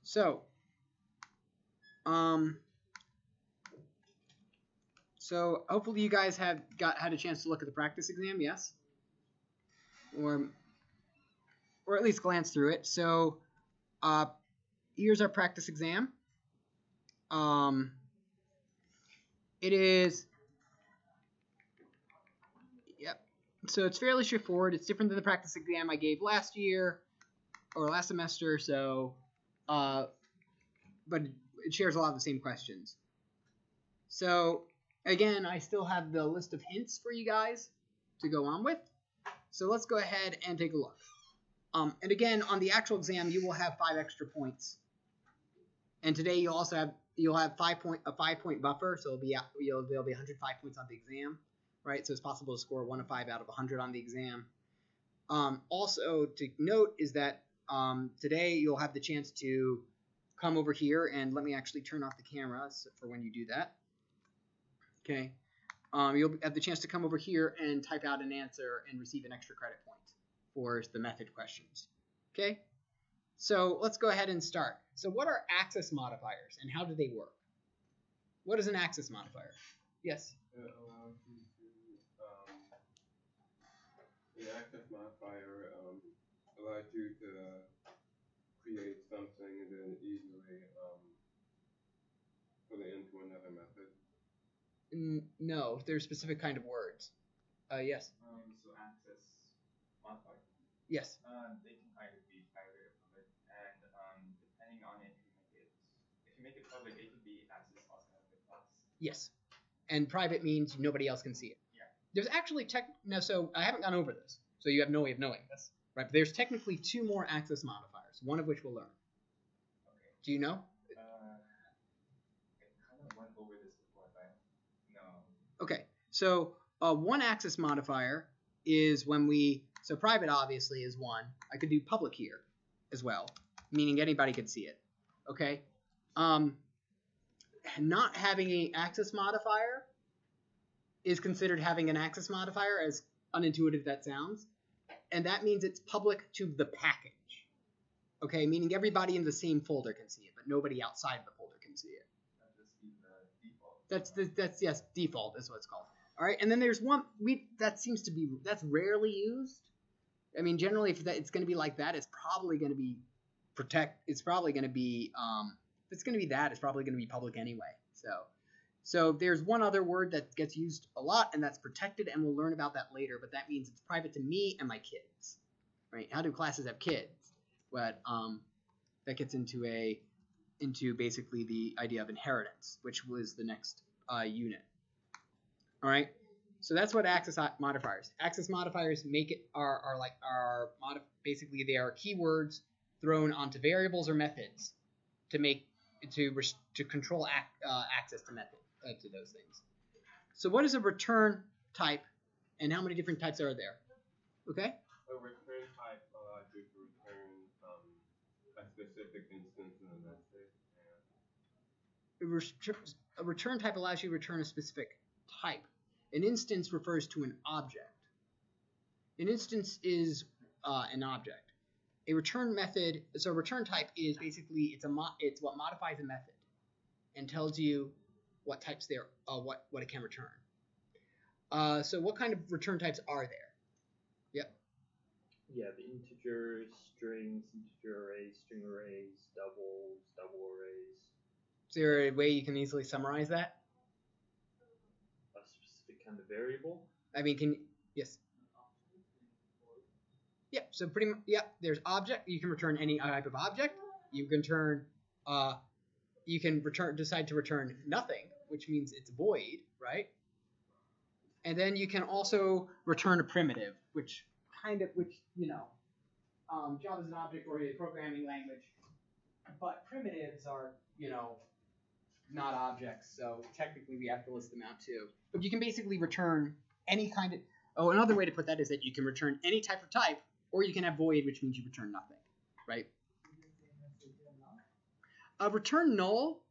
So, so hopefully you guys have had a chance to look at the practice exam, yes? Or at least glance through it. So, here's our practice exam. It is, yep. So it's fairly straightforward. It's different than the practice exam I gave last year or last semester. So, but it shares a lot of the same questions. So again, I still have the list of hints for you guys to go on with. So let's go ahead and take a look. And again, on the actual exam, you will have 5 extra points. And today you'll have a 5-point buffer, so there'll be 105 points on the exam, right? So it's possible to score 1 of 5 out of 100 on the exam. Also to note is that today you'll have the chance to come over here, and let me actually turn off the camera for when you do that. Okay, you'll have the chance to come over here and type out an answer and receive an extra credit point for the method questions. Okay, so let's go ahead and start. So what are access modifiers and how do they work? What is an access modifier? Yes? It allows you to, an access modifier allows you to create something and then easily put it into another method. No, there's specific kind of words. Yes? So access modifier? Yes. They can either be private or public, and depending on it, if you make it public, it can be access outside of the class. Yes, and private means nobody else can see it. Yeah. There's actually so I haven't gone over this, so you have no way of knowing this, right? But there's technically 2 more access modifiers, one of which we'll learn. Okay. Do you know? I kind of went over this before, but no. Okay, so one access modifier is when so private obviously is one. I could do public here as well, meaning anybody could see it. Okay, not having an access modifier is considered having an access modifier, as unintuitive that sounds, and that means it's public to the package. Okay, meaning everybody in the same folder can see it, but nobody outside of the folder can see it. That just be the default. That's yes, default is what it's called. All right, and then there's one that's rarely used. I mean, generally, if it's going to be like that, it's probably going to be It's probably going to be if it's going to be that, it's probably going to be public anyway. So there's one other word that gets used a lot, and that's protected, and we'll learn about that later. But that means it's private to me and my kids, right? How do classes have kids? But that gets into basically the idea of inheritance, which was the next unit. All right, so that's what access modifiers. Access modifiers basically they are keywords thrown onto variables or methods to control access to to those things. So what is a return type, and how many different types are there? Okay. A return type allows you to return a specific instance in a method. A return type allows you to return a specific type. An instance refers to an object. An instance is an object. A return method, so a return type is basically it's what modifies a method and tells you what types what it can return. So what kind of return types are there? Yep. Yeah, the integers, strings, integer arrays, string arrays, doubles, double arrays. Is there a way you can easily summarize that? A specific kind of variable. I mean, yes. Yeah, so pretty much, yeah, there's object. You can return any type of object. You can decide to return nothing, which means it's void, right? And then you can also return a primitive, which Java is an object-oriented programming language, but primitives are, not objects, so technically we have to list them out too. But you can basically return any kind of, another way to put that is that you can return any type of type, or you can have void, which means you return nothing, right? Return null,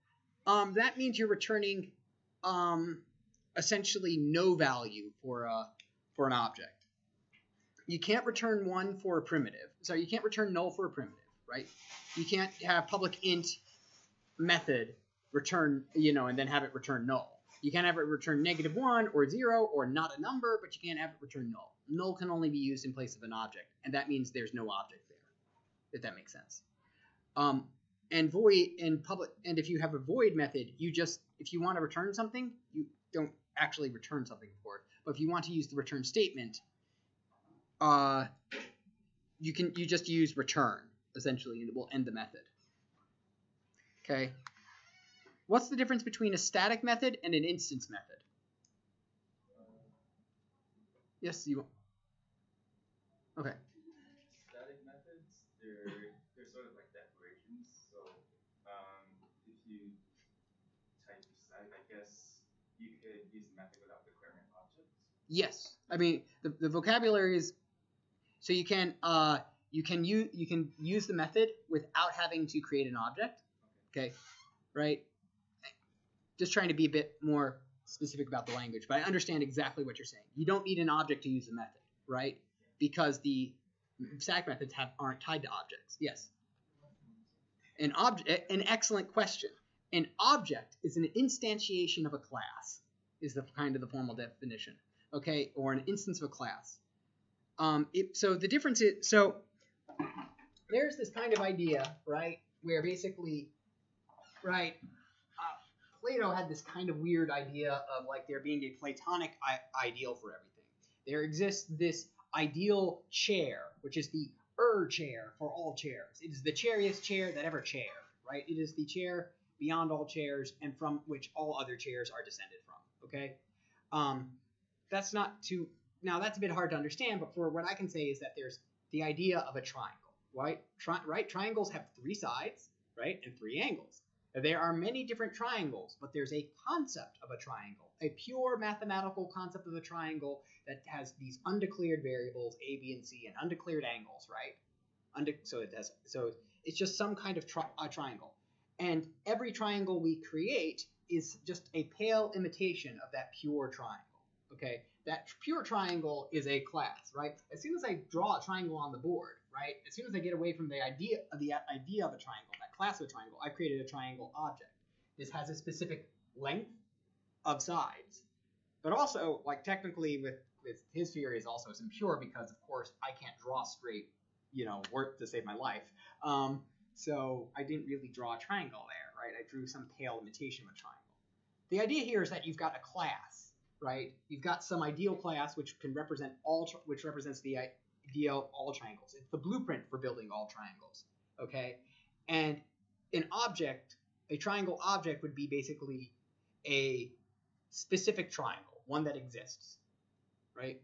that means you're returning essentially no value for an object. You can't return one for a primitive. So you can't return null for a primitive, right? You can't have public int method return, and then have it return null. You can't have it return -1 or 0 or not a number, but you can't have it return null. Null can only be used in place of an object, and that means there's no object there, if that makes sense. And void and public, and if you have a void method, if you want to return something, you don't actually return something for it. But if you want to use the return statement, you just use return essentially, and it will end the method. Okay. What's the difference between a static method and an instance method? Yes, you. Okay. Static methods, they're sort of like declarations. So if you type static, I guess you could use the method without declaring an object. Yes, I mean the vocabulary is so you can use the method without having to create an object. Okay, right? Just trying to be a bit more specific about the language, but I understand exactly what you're saying. You don't need an object to use the method, right? Because the static methods aren't tied to objects. Yes. An excellent question. An object is an instantiation of a class, is the kind of the formal definition. Okay, or an instance of a class. So the difference is, so there's this kind of idea, right, where basically, right, Plato had this kind of weird idea of like there being a Platonic ideal for everything. There exists this ideal chair, which is the chair for all chairs. It is the chairiest chair that ever chaired, right? It is the chair beyond all chairs and from which all other chairs are descended from, okay? That's not too, now that's a bit hard to understand, but for what I can say is that there's the idea of a triangle, right? Triangles have 3 sides, right, and 3 angles. There are many different triangles, but there's a concept of a triangle, a pure mathematical concept of a triangle that has these undeclared variables, a, b, and c, and undeclared angles, right? So it's just some kind of triangle. And every triangle we create is just a pale imitation of that pure triangle, okay? That pure triangle is a class, right? As soon as I draw a triangle on the board, right? As soon as I get away from the idea of a triangle, that class of a triangle, I've created a triangle object. This has a specific length of sides, but also, like technically with his theory is also impure because, of course, I can't draw straight, work to save my life. So I didn't really draw a triangle there, right? I drew some pale imitation of a triangle. The idea here is that you've got a class, right? You've got some ideal class which represents the ideal all triangles. It's the blueprint for building all triangles, okay? And an object, a triangle object, would be basically a specific triangle, one that exists, right?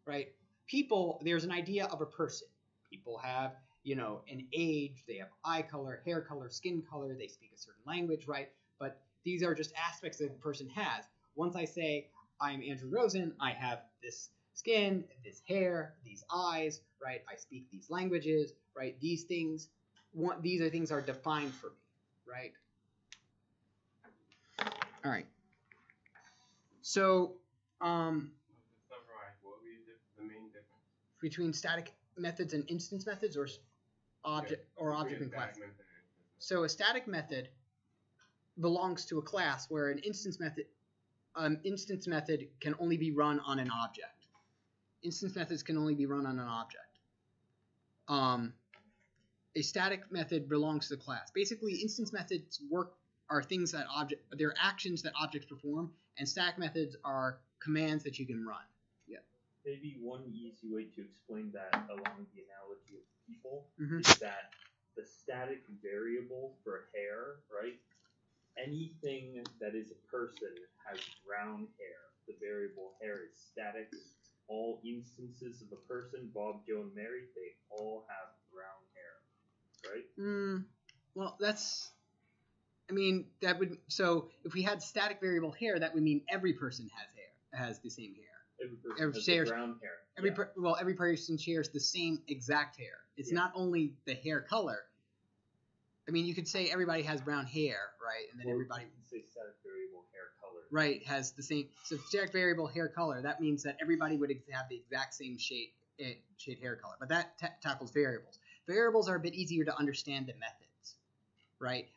Right? People, there's an idea of a person. People have, an age, they have eye color, hair color, skin color, they speak a certain language, right? But these are just aspects that a person has. Once I say, I'm Andrew Rosen, I have this skin, this hair, these eyes, right? I speak these languages, right? These things are defined for me, right? All right. So, To summarize, what would be the main difference? Between static methods and instance methods, or object and class. So a static method belongs to a class, where an instance method can only be run on an object. Instance methods can only be run on an object. A static method belongs to the class. Basically, instance methods are things that they're actions that objects perform, and static methods are commands that you can run. Yeah. Maybe one easy way to explain that along the analogy of people Mhm. is that the static variable for hair, right? Anything that is a person has brown hair. The variable hair is static. All instances of a person, Bob, Joe, and Mary, they all have brown hair, right? Well, that would, so if we had static variable hair, that would mean every person has the same hair. Every person Every has shares- the brown hair. Every person shares the same exact hair. It's not only the hair color. I mean, you could say everybody has brown hair, right? And then everybody, You can say static variable hair color. right, has the same. So static variable hair color, that means that everybody would have the exact same shade hair color. But that tackles variables. variables are a bit easier to understand than methods, right?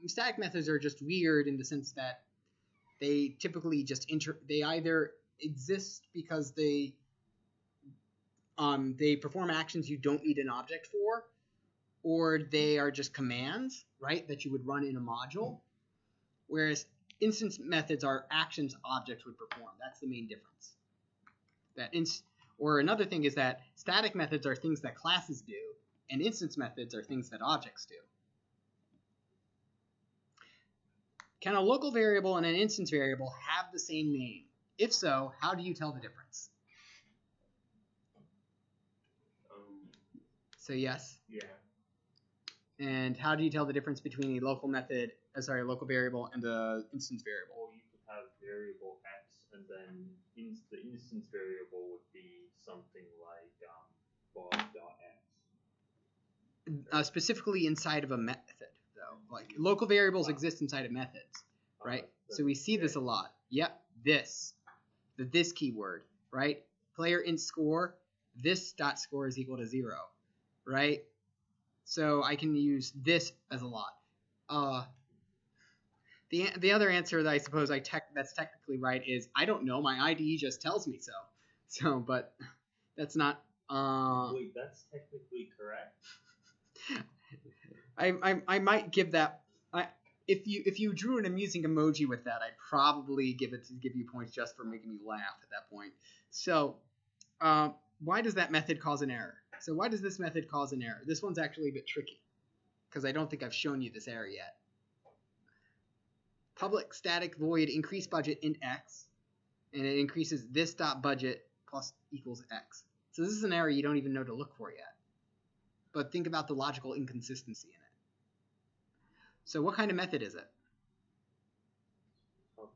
Static methods are just weird in the sense that they typically just they either exist because they perform actions you don't need an object for, or they are just commands, right, that you would run in a module, whereas instance methods are actions objects would perform. That's the main difference. Or another thing is that static methods are things that classes do, and instance methods are things that objects do. Can a local variable and an instance variable have the same name? If so, how do you tell the difference? So yes. Yeah. And how do you tell the difference between a local local variable and the instance variable? Well, you could have variable x, and then the instance variable would be something like bob.x. Specifically inside of a method, though. Like local variables exist inside of methods, right? So we see this a lot. Yep, this keyword, right? Player int score, this dot score is equal to 0, right? So I can use this as a lot. The other answer that I suppose that's technically right is I don't know. My IDE just tells me so. So, but that's not. Wait, that's technically correct. I might give that. If you drew an amusing emoji with that, I'd probably give you points just for making me laugh at that point. So, why does that method cause an error? So why does this method cause an error? This one's actually a bit tricky because I don't think I've shown you this error yet. Public static void increase budget in x, and it increases this dot budget plus equals x. So this is an error you don't even know to look for yet. But think about the logical inconsistency in it. So what kind of method is it? Public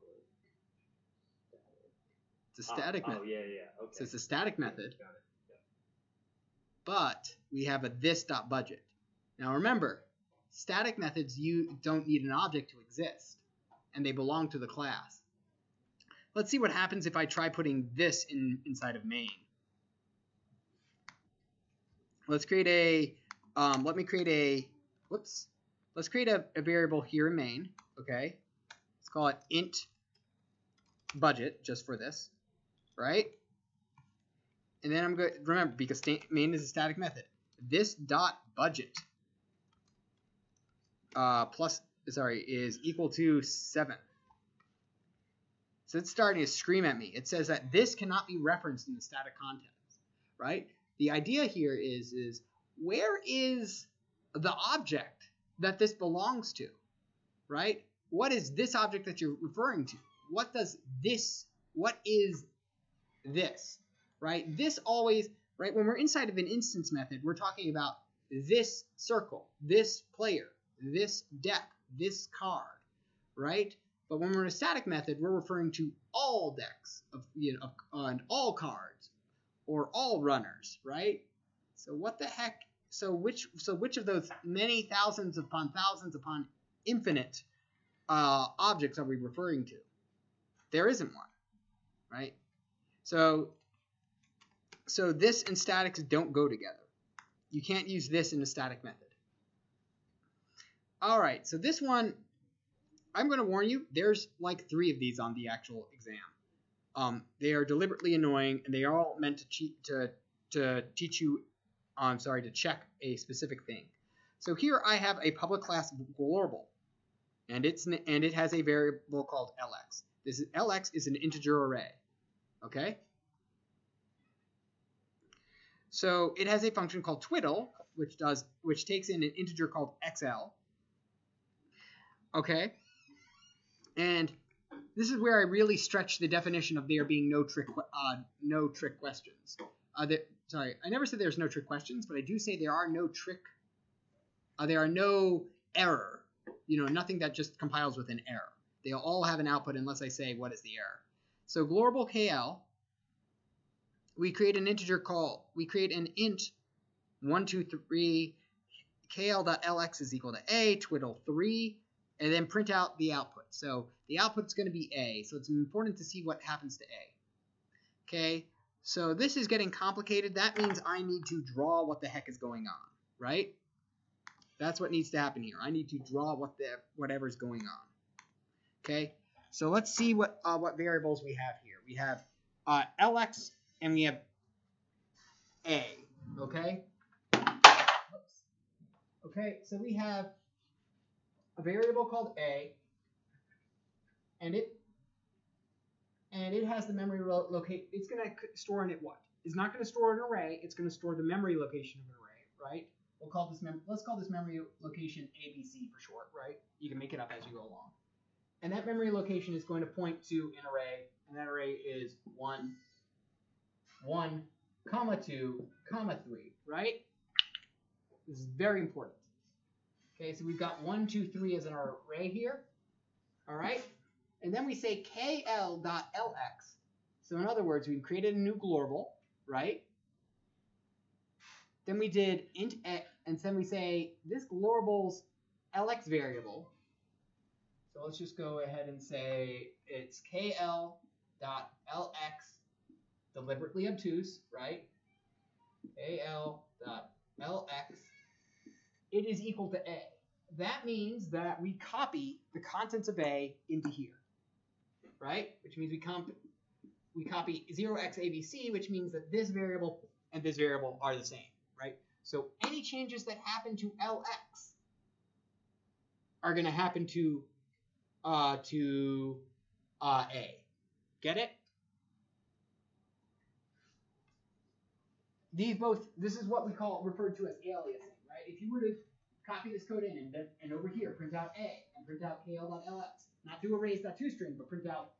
static. It's a static method. Oh, yeah, okay. So it's a static method. Got it. But we have a this dot budget. Now remember, static methods you don't need an object to exist, and they belong to the class. Let's see what happens if I try putting this inside of main. Let's create a let's create a variable here in main. Okay, let's call it int budget just for this, right? And then I'm going to remember, because main is a static method, this dot budget is equal to 7. So it's starting to scream at me. It says that this cannot be referenced in the static context, right? The idea here is where is the object that this belongs to, right? What is this object that you're referring to? What is this, right? This always, right, when we're inside of an instance method, we're talking about this circle, this player, this deck, this card, right? But when we're in a static method, we're referring to all decks and all cards or all runners, right? So what the heck? So which of those many thousands upon infinite objects are we referring to? There isn't one, right? So this and statics don't go together. You can't use this in a static method. All right, so this one, I'm going to warn you, there's like 3 of these on the actual exam. They are deliberately annoying, and they are all meant to teach you, to check a specific thing. So here I have a public class global, and it has a variable called lx. Lx is an integer array, okay? So it has a function called twiddle, which takes in an integer called xl, okay? And this is where I really stretch the definition of there being no trick questions. Sorry, I never said there's no trick questions, but I do say there are no error. Nothing that just compiles with an error. They all have an output unless I say what is the error. So global KL, we create an int 1, 2, 3, KL.lx is equal to A, twiddle 3, and then print out the output. So the output's going to be A, so it's important to see what happens to A. Okay, So this is getting complicated. That means I need to draw what the heck is going on, right? That's what needs to happen here. I need to draw whatever's going on. Okay, so let's see what variables we have here. We have LX and we have A. Okay. Oops. Okay, so we have a variable called A, and it has the memory locate. It's going to store in it what? It's not going to store an array. It's going to store the memory location of an array, right? We'll call this let's call this memory location ABC for short, right? You can make it up as you go along. And that memory location is going to point to an array, and that array is 1, 1, 2, 3, right? This is very important. Okay, so we've got 1, 2, 3 as an array here. All right? And then we say KL.LX. So in other words, we created a new global, right? Then we did int x, and then we say this global's LX variable. So let's just go ahead and say it's KL.LX, deliberately obtuse, right? KL.LX, it is equal to A. That means that we copy the contents of A into here, right? Which means we copy 0xabc, which means that this variable and this variable are the same, right? So any changes that happen to LX are going to happen to A. Get it? This is what we referred to as aliasing, right? If you were to copy this code in and over here print out A and print out KL.LX, not do arrays.toString, but print out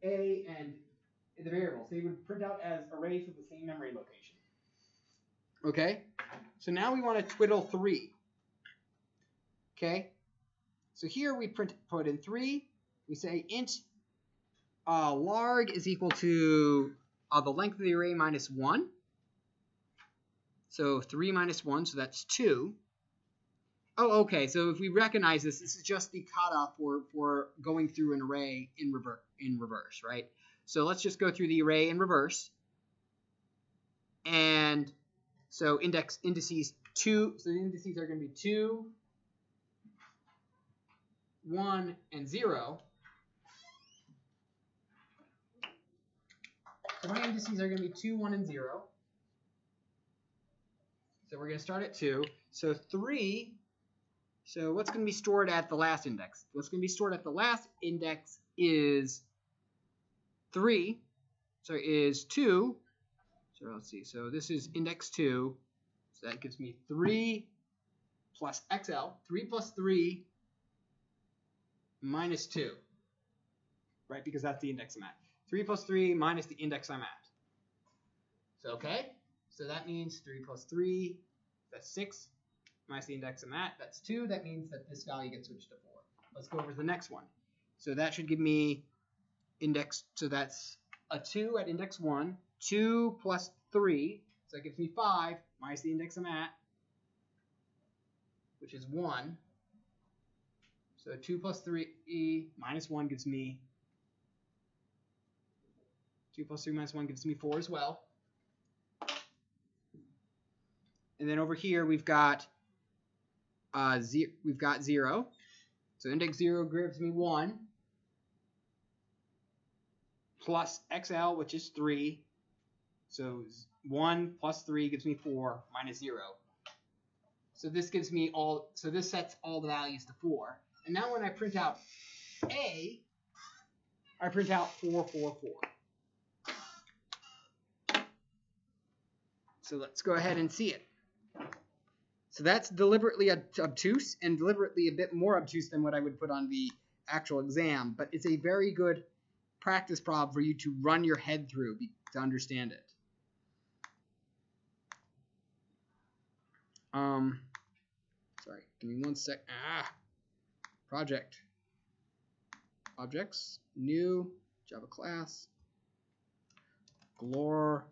A and the variables. They would print out as arrays with the same memory location. Okay? So now we want to twiddle 3. Okay? So here we put in 3. We say int larg is equal to the length of the array minus 1. So 3 minus 1, so that's 2. Oh, okay, so if we recognize this is just the kata for going through an array in reverse, right? So let's just go through the array in reverse. And so indices 2, so the indices are going to be 2, 1, and 0. So my indices are going to be 2, 1, and 0. So we're going to start at 2. So 3, so what's going to be stored at the last index? What's going to be stored at the last index is 3. So is 2. So let's see. So this is index 2. So that gives me 3 plus XL. 3 plus 3 minus 2. Right? Because that's the index I'm at. 3 plus 3 minus the index I'm at. So, okay. So that means 3 plus 3, that's 6. Minus the index I'm at, that's 2. That means that this value gets switched to 4. Let's go over to the next one. So that should give me index, so that's a 2 at index 1. 2 plus 3, so that gives me 5, minus the index I'm at, which is 1. So 2 plus 3 minus 1 gives me 2 plus 3 minus 1 gives me 4 as well. And then over here we've got 0. So index 0 gives me 1 plus XL, which is 3. So 1 plus 3 gives me 4 minus 0. So this gives me this sets all the values to 4. And now when I print out A, I print out 4, 4, 4. So let's go ahead and see it. So that's deliberately obtuse and deliberately a bit more obtuse than what I would put on the actual exam, but it's a very good practice problem for you to run your head through to understand it. Sorry, give me one sec. Project. Objects, new, Java class, global.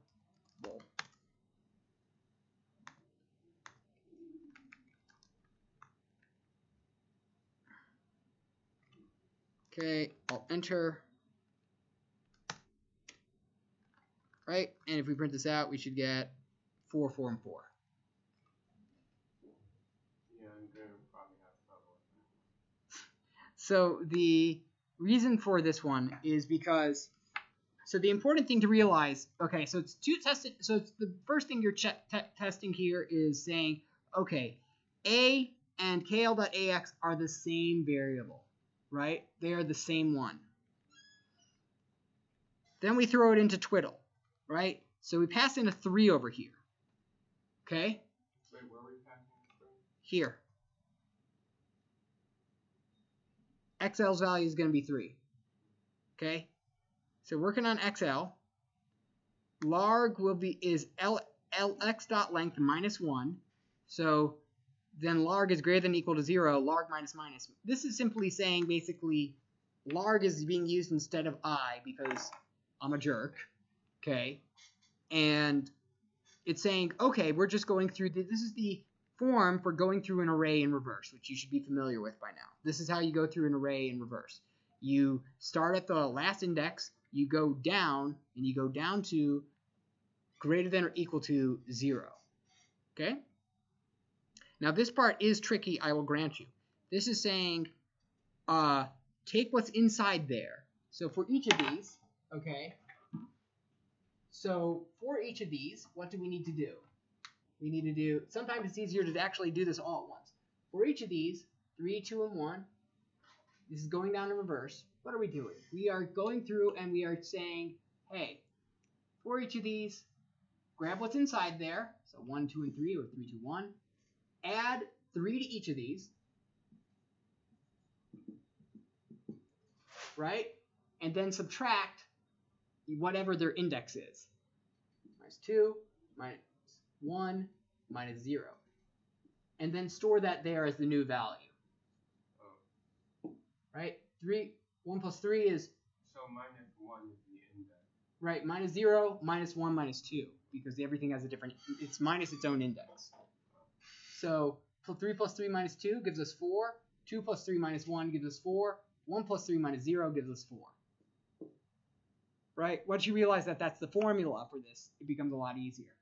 Okay, I'll enter. right? And if we print this out, we should get 4, 4, and 4. Yeah, I'm going to probably have trouble with that. So the reason for this one is because, so the important thing to realize, okay, so it's two tested, so it's the first thing you're testing here is saying, okay, A and KL.AX are the same variable, right? They are the same one. Then we throw it into Twiddle, right? So we pass in a 3 over here, okay? Wait, where are we passing this thing? Here. XL's value is going to be 3, okay? So working on XL, larg is LX.length minus 1, so then larg is greater than or equal to 0, larg minus minus. This is simply saying basically larg is being used instead of I because I'm a jerk, okay? And it's saying, okay, we're just going through, this is the form for going through an array in reverse, which you should be familiar with by now. This is how you go through an array in reverse. You start at the last index, you go down, and you go down to greater than or equal to 0, okay? Now this part is tricky, I will grant you. This is saying, take what's inside there. So for each of these, okay, so for each of these, what do we need to do? We need to do, sometimes it's easier to actually do this all at once. For each of these, 3, 2, and 1, this is going down in reverse. What are we doing? We are going through and we are saying, hey, for each of these, grab what's inside there. So 1, 2, and 3, or 3, 2, 1. Add 3 to each of these. Right? And then subtract whatever their index is. Minus 2, minus 1, minus 0. And then store that there as the new value. Right? 1 plus 3 is... So minus 1 is the index. Right, minus 0, minus 1, minus 2. Because everything has a different... It's minus its own index. So 3 plus 3 minus 2 gives us 4. 2 plus 3 minus 1 gives us 4. 1 plus 3 minus 0 gives us 4. Right? Once you realize that that's the formula for this, it becomes a lot easier.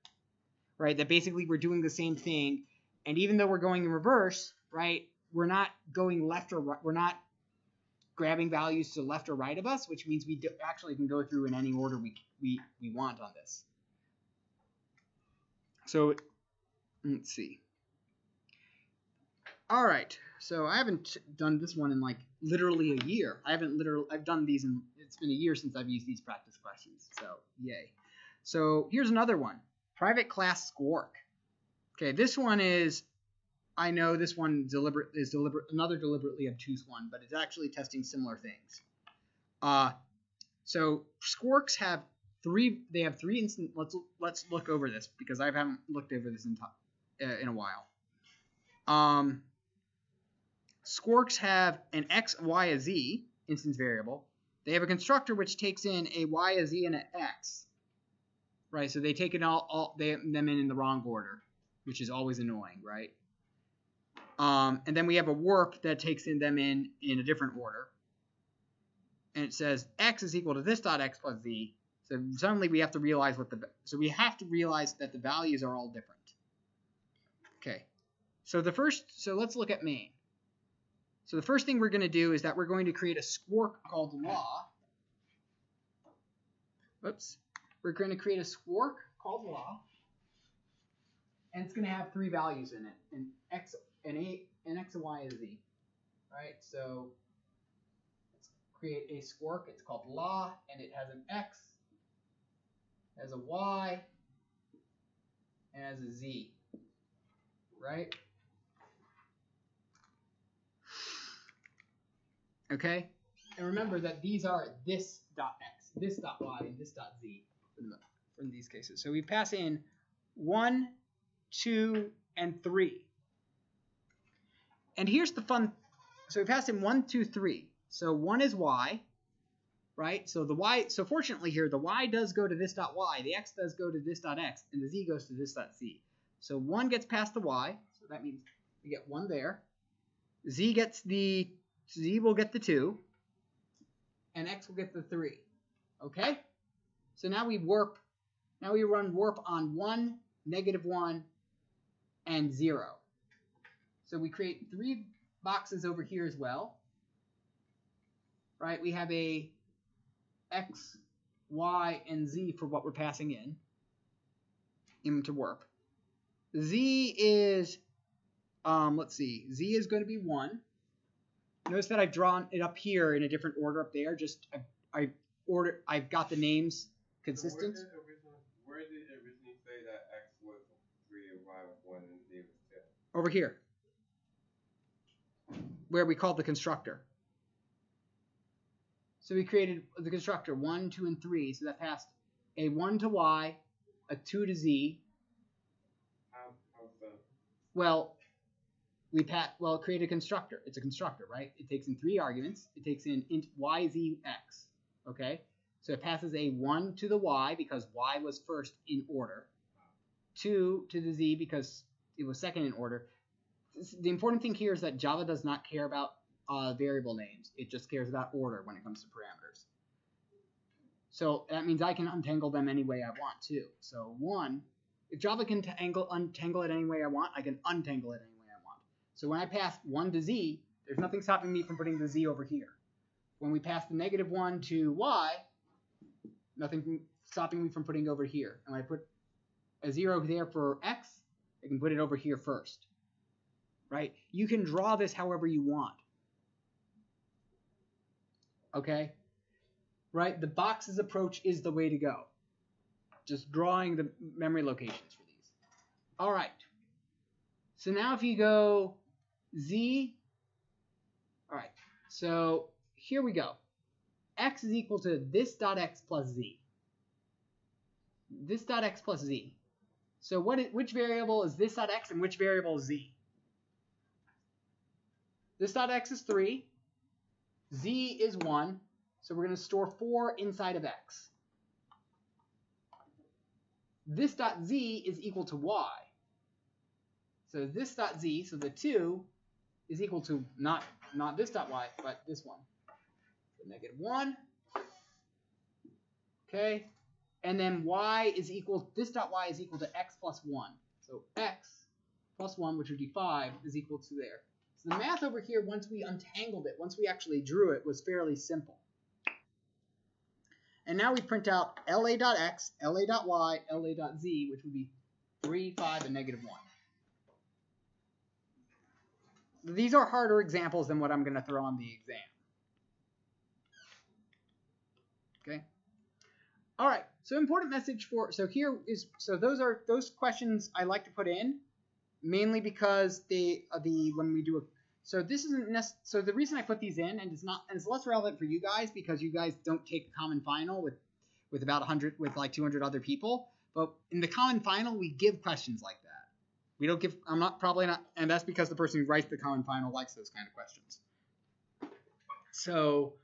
Right? That basically we're doing the same thing. And even though we're going in reverse, right, we're not going left or right. We're not grabbing values to left or right of us, which means we actually can go through in any order we want on this. So let's see. All right, so I haven't done this one in like literally a year. I've done these in, it's been a year since I've used these practice questions, so yay. So here's another one, private class Squark. Okay, this one is, I know this one is another deliberately obtuse one, but it's actually testing similar things. So Squarks have three instance. Let's look over this because I haven't looked over this in a while. Squarks have an x, y, a z instance variable. They have a constructor which takes in a y, a z, and an x. Right, so they take it them in the wrong order, which is always annoying, right? And then we have a warp that takes them in a different order. And it says x is equal to this dot x plus z. So suddenly we have to realize so we have to realize that the values are all different. Okay. So let's look at main. So the first thing we're going to do is that we're going to create a squark called law. Oops. We're going to create a squark called law. And it's going to have 3 values in it. An x, an x, and y, and z. Right? So let's create a squark. It's called law, and it has an x, has a y, and has a z. Right? Okay? And remember that these are this dot x, this dot y, and this dot z in these cases. So we pass in 1, 2, and 3. And here's the fun. So we pass in 1, 2, 3. So 1 is y, right? So the y. So fortunately here, the y does go to this dot y, the x does go to this dot x, and the z goes to this dot z. So 1 gets past the y, so that means we get 1 there. Z will get the 2, and x will get the 3. Okay? So now we warp Now we run warp on 1, -1, and 0. So we create 3 boxes over here as well. Right? We have a X, Y, and Z for what we're passing in into warp. Z is, let's see, Z is going to be 1. Notice that I've drawn it up here in a different order up there. Just I've got the names consistent. So where did it originally say that X was 3 and Y was 1 and Z was 2? Over here, where we called the constructor. So we created the constructor 1, 2, and 3. So that passed a 1 to Y, a 2 to Z. How so? Well, it created a constructor. It's a constructor, right? It takes in 3 arguments. It takes in int y, z, x. Okay? So it passes a 1 to the y because y was first in order. 2 to the z because it was second in order. The important thing here is that Java does not care about variable names. It just cares about order when it comes to parameters. So that means I can untangle them any way I want too. So 1, if Java can untangle it any way I want, I can untangle it any way I want. So when I pass 1 to z, there's nothing stopping me from putting the z over here. When we pass the -1 to y, nothing stopping me from putting it over here. And when I put a 0 there for x, I can put it over here first. Right? You can draw this however you want. Okay? Right? The boxes approach is the way to go. Just drawing the memory locations for these. All right. So now if you go z, all right. So here we go. X is equal to this dot x plus z. This dot x plus z. So which variable is this dot x and which variable is z? This dot x is 3. Z is 1. So we're going to store 4 inside of x. This dot z is equal to y. So this dot z, so the 2, is equal to not this dot y, but this one. So -1. Okay. And then y is equal, this dot y is equal to x plus 1. So x plus 1, which would be 5, is equal to there. So the math over here, once we untangled it, once we actually drew it, was fairly simple. And now we print out la.x, la.y, la.z, which would be 3, 5, and -1. These are harder examples than what I'm going to throw on the exam. Okay. All right. So important message for, so here is, so those questions I like to put in, mainly because when we do a, so this isn't so the reason I put these in, and it's less relevant for you guys because you guys don't take a common final with about 100, with like 200 other people, but in the common final we give questions like that. We don't give, probably not, and that's because the person who writes the common final likes those kind of questions. So,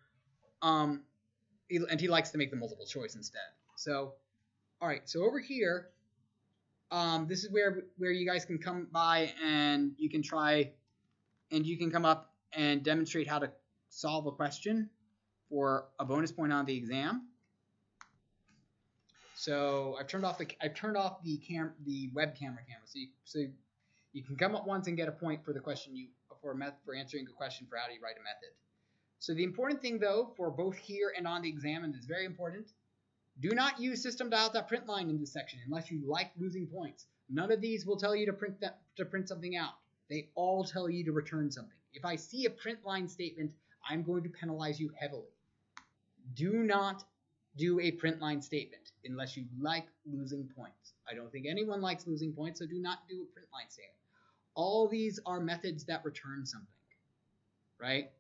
and he likes to make the multiple choice instead. So, all right, so over here, this is where you guys can come by and you can try, and you can come up and demonstrate how to solve a question for a bonus point on the exam. So I've turned off the web camera, so you can come up once and get a point for the question for answering a question for how do you write a method. So the important thing though for both here and on the exam, and it's very important, do not use system.out.println in this section unless you like losing points. None of these will tell you to print something out. They all tell you to return something. If I see a print line statement, I'm going to penalize you heavily. Do not do a print line statement unless you like losing points. I don't think anyone likes losing points, so do not do a print line statement. All these are methods that return something, right?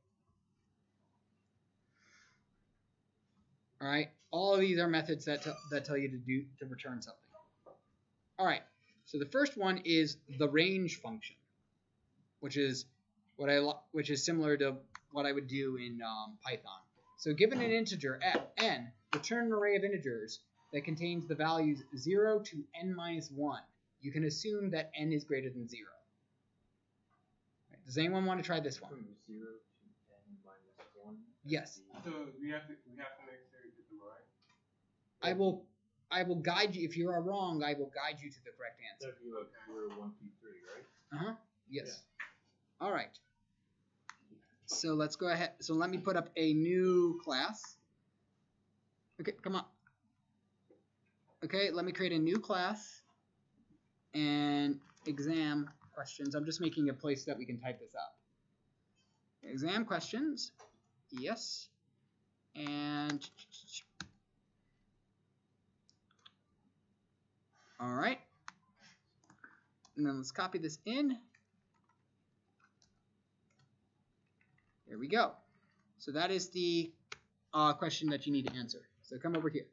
All right, all of these are methods that tell you to return something. All right, so the first one is the range function, which is similar to what I would do in Python. So given an integer n, return an array of integers that contains the values 0 to n minus 1. You can assume that n is greater than 0. Right, does anyone want to try this one? From 0 to n minus 1? Yes. So we have to make sure you get them right? I will guide you. If you are wrong, I will guide you to the correct answer. So if you have 0, 1, 2, 3, right? Uh huh. Yes. All right. So let's go ahead. So let me put up a new class. Okay, come on. Okay, let me create a new class and exam questions. I'm just making a place that we can type this up. Exam questions. Yes. And all right. And then let's copy this in. There we go. So that is the question that you need to answer. So come over here,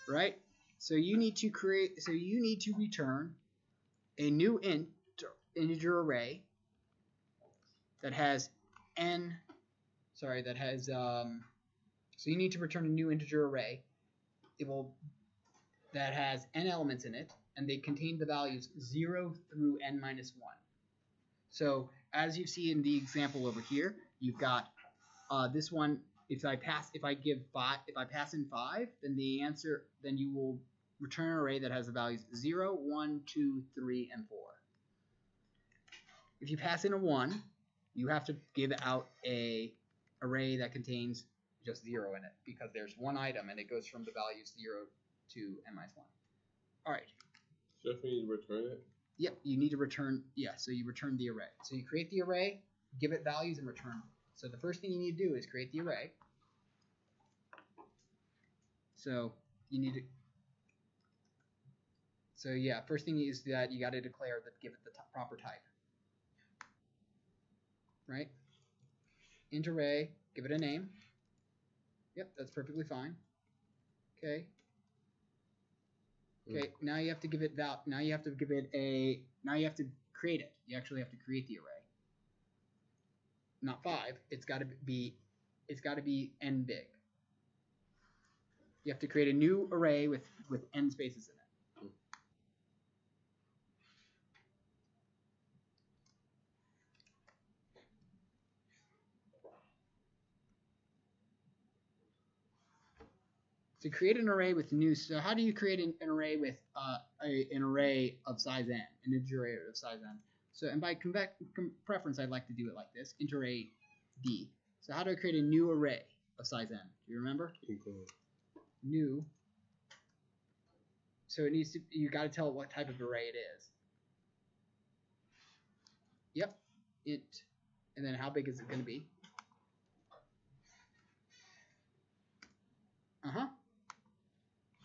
right? So you need to create. So you need to return a new integer array that has n. Sorry, that has. So you need to return a new integer array. That has n elements in it, and they contain the values 0 through n minus 1. So as you see in the example over here, you've got this one. If I pass in 5, then you will return an array that has the values 0, 1, 2, 3, and 4. If you pass in a 1, you have to give out a array that contains just 0 in it, because there's one item and it goes from the values 0 to n minus 1. All right. So if we need to return it? Yep, you need to return. Yeah, so you return the array. So you create the array, give it values, and return them. So the first thing you need to do is create the array. So you need to. So yeah, first thing is that you got to declare that, give it the proper type. Right? Int array, give it a name. Yep, that's perfectly fine. Okay. Okay, now you have to give it now you have to give it a now you have to create it. You actually have to create the array. Not 5. It's got to be n big. You have to create a new array with n spaces in it. To create an array with so how do you create an array with an array of size n, an integer array of size n? So, and by preference, I'd like to do it like this: int array d. So how do I create a new array of size n? Do you remember? New. So it needs to. You got to tell it what type of array it is. Yep. Int. And then how big is it going to be?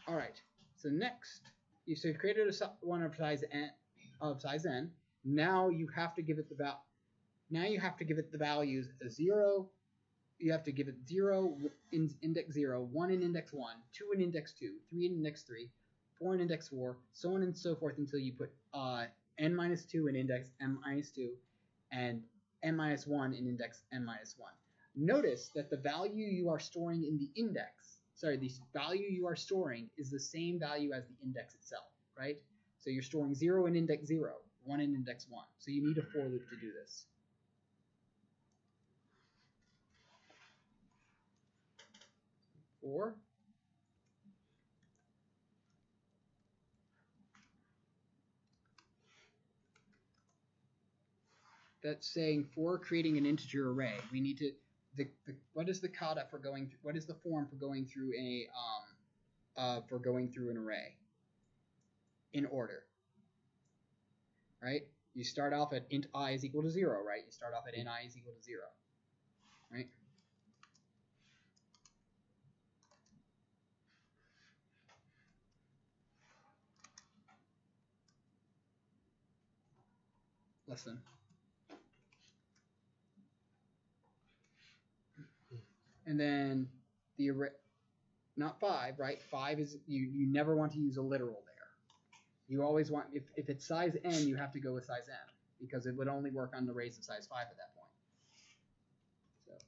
All right. So next, you created one of size n. Now you have to give it the values 0. You have to give it 0 in index 0, 1 in index 1, 2 in index 2, 3 in index 3, 4 in index 4, so on and so forth until you put n minus 2 in index n minus 2 and n minus 1 in index n minus 1. Notice that the value you are storing in the the value you are storing is the same value as the index itself, right? So you're storing 0 in index 0, 1 in index 1. So you need a for loop to do this. For that's saying for creating an integer array, we need to what is the kata for going? What is the form for going through an array in order? Right? You start off at int I is equal to 0, right? You start off at ni is equal to 0, right? Listen. And then the array, not 5, right? 5 is, you never want to use a literal there. You always want, if it's size n, you have to go with size n, because it would only work on arrays of size 5 at that point.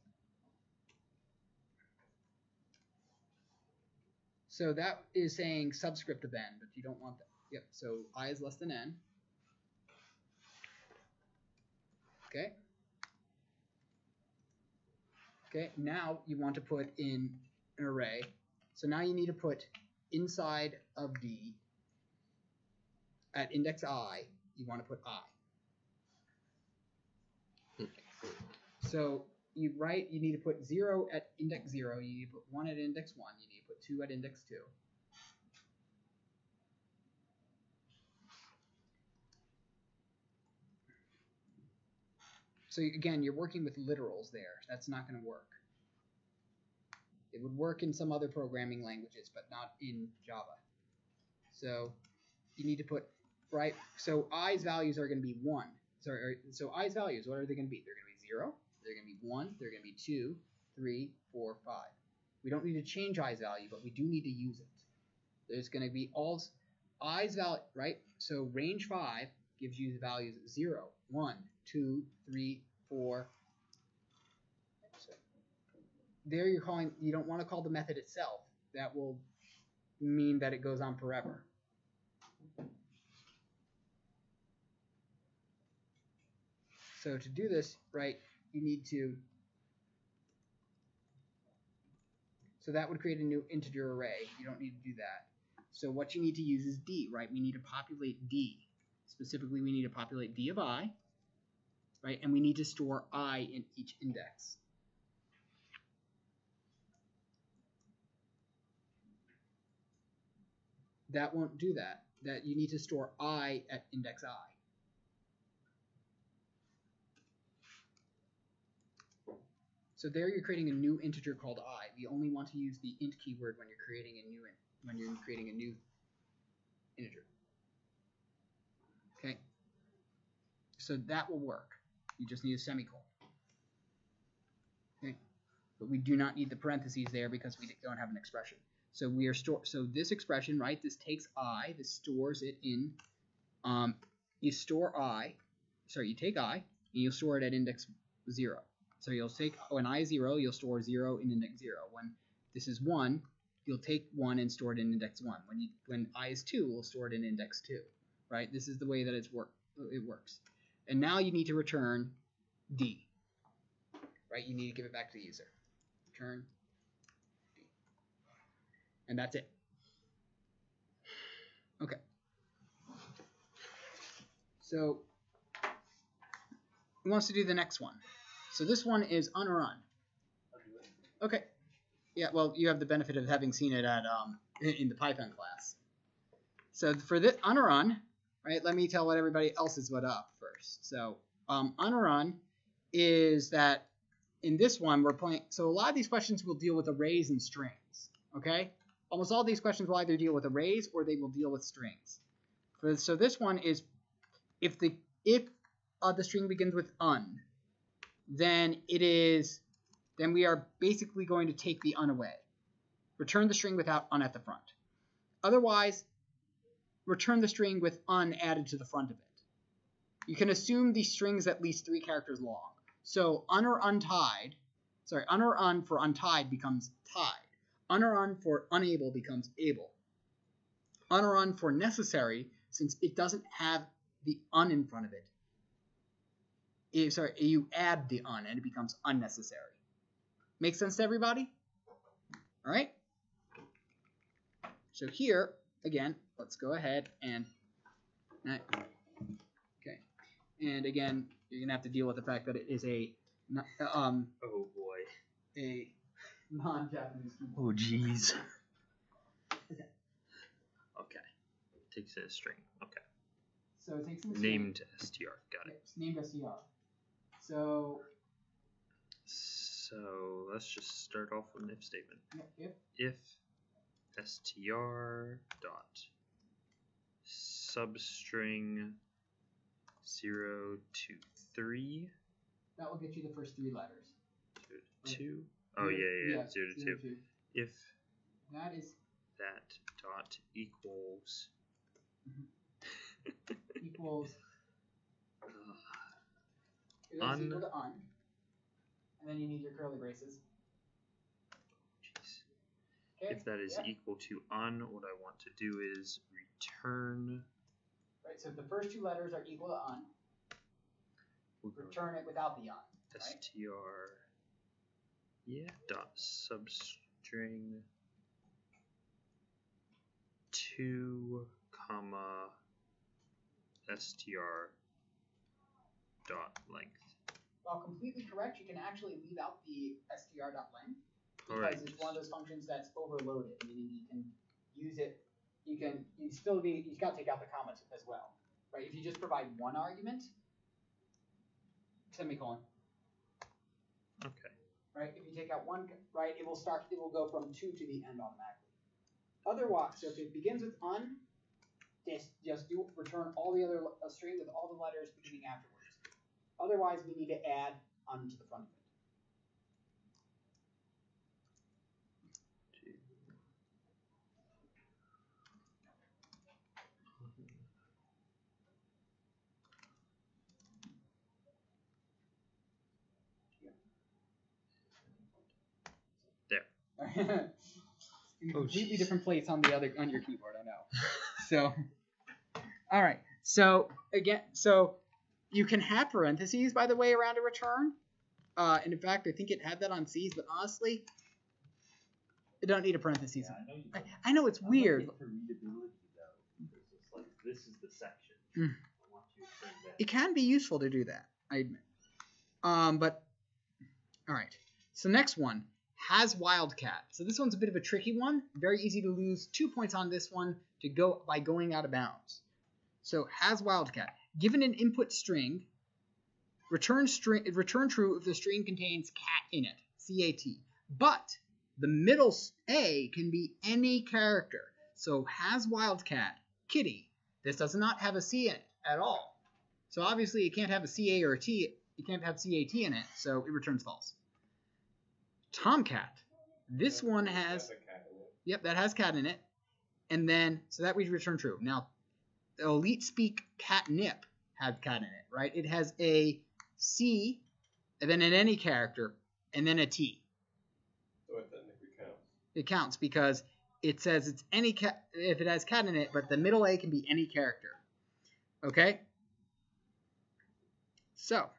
So that is saying subscript of n, but you don't want that. Yep, so I is less than n. Okay. Okay, now you want to put in an array. So now you need to put inside of D at index I, you want to put I. So you need to put 0 at index 0, you need to put 1 at index 1, you need to put 2 at index 2. So again, you're working with literals there. That's not going to work. It would work in some other programming languages, but not in Java. So you need to put, right? So i's values are going to be 1. So i's values, what are they going to be? They're going to be 0, they're going to be 1, they're going to be 2, 3, 4, 5. We don't need to change i's value, but we do need to use it. There's going to be all i's value, right? So range 5 gives you the values 0, 1, 2, 3, 4. So there you don't want to call the method itself. That will mean that it goes on forever. So to do this, right, you need to, so that would create a new integer array. You don't need to do that. So what you need to use is D, right? We need to populate D. Specifically, we need to populate D of I, right? And we need to store I in each index. That won't do that. That you need to store I at index I. So there you're creating a new integer called I. We only want to use the int keyword when you're creating a new integer. Okay? So that will work. You just need a semicolon. Okay? But we do not need the parentheses there because we don't have an expression. So we are so this expression, right? This takes I, this stores it in you take I and you'll store it at index 0. So you'll take, when I is 0, you'll store 0 in index 0. When this is 1, you'll take 1 and store it in index 1. When I is 2, we'll store it in index 2. Right? This is the way that it works. And now you need to return D. Right? You need to give it back to the user. Return D. And that's it. Okay. So who wants to do the next one? So this one is un or un. Okay. Yeah, well, you have the benefit of having seen it at in the Python class. So for this un or un, right, let me tell what everybody else is up first. So un or un is that in this one we're playing, so a lot of these questions will deal with arrays and strings, okay? Almost all these questions will either deal with arrays or they will deal with strings. So this one is if the string begins with un, then we are basically going to take the un away. Return the string without un at the front. Otherwise, return the string with un added to the front of it. You can assume the string is at least 3 characters long. So un or un for untied becomes tied. Un or un for unable becomes able. Un or un for necessary, since it doesn't have the un in front of it, you add the un and it becomes unnecessary. Make sense to everybody? All right? So here, again, let's go ahead and, okay. And again, you're going to have to deal with the fact that it is a, oh boy. A non-Japanese keyboard. Oh jeez. Okay. Takes a string. Okay. So it takes a string. Named str. Got it. It's named str. So let's just start off with an if statement. If str dot substring 0 to 3. That will get you the first 3 letters. 0 to 2. Oh yeah, 0 to 2. If that dot equals equals un. Equal to un, and then you need your curly braces. Okay. If that is equal to un, what I want to do is return. Right. So if the first 2 letters are equal to un, return it without the un. Right? Str. Yeah. Dot substring 2, comma, str dot length. While completely correct, you can actually leave out the str.length because Correct. it's one of those functions that's overloaded, meaning you can use it. You got to take out the commas as well, right? If you just provide one argument, semicolon, Okay. right? If you take out one, right, it will go from 2 to the end automatically. Otherwise, so if it begins with un, just return all the other a string with all the letters beginning afterwards. Otherwise, we need to add un to the front of it. There. In Oh, completely jeez. different place on your keyboard, I know. So, all right. So again, you can have parentheses, by the way, around a return. And in fact, I think it had that on C's, but honestly, it don't need a parentheses. Yeah, I know it's I'm weird. looking for readability though, because it's like this is the section. Mm. I want you to turn that. It can be useful to do that, I admit. But all right. So next one has wildcat. So this one's a bit of a tricky one. Very easy to lose 2 points on this one by going out of bounds. So has wildcat. Given an input string, return true if the string contains cat in it. C-A-T. But the middle A can be any character. So has wildcat kitty. This does not have a C in it at all. So obviously it can't have a CA or a T. It can't have CAT in it, so it returns false. Tomcat. This one has, a cat in it. yep, that has cat in it. And then, so that we return true. Now, the Elite Speak catnip has cat in it, right? It has a C, and then an any character, and then a T. So it technically counts. It counts because it says it's any cat if it has cat in it, but the middle A can be any character. Okay? So,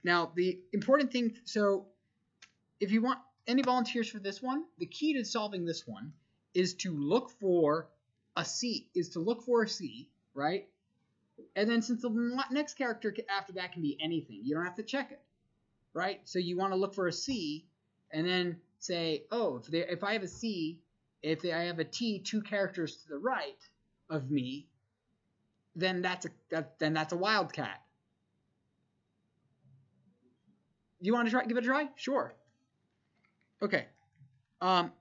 now the important thing, so if you want any volunteers for this one, the key to solving this one is to look for a C, right? And then since the next character after that can be anything, you don't have to check it, right? So you want to look for a C and then say, oh, if I have a C, if I have a T 2 characters to the right of me, then that's a wildcat. You want to give it a try? Sure. Okay. And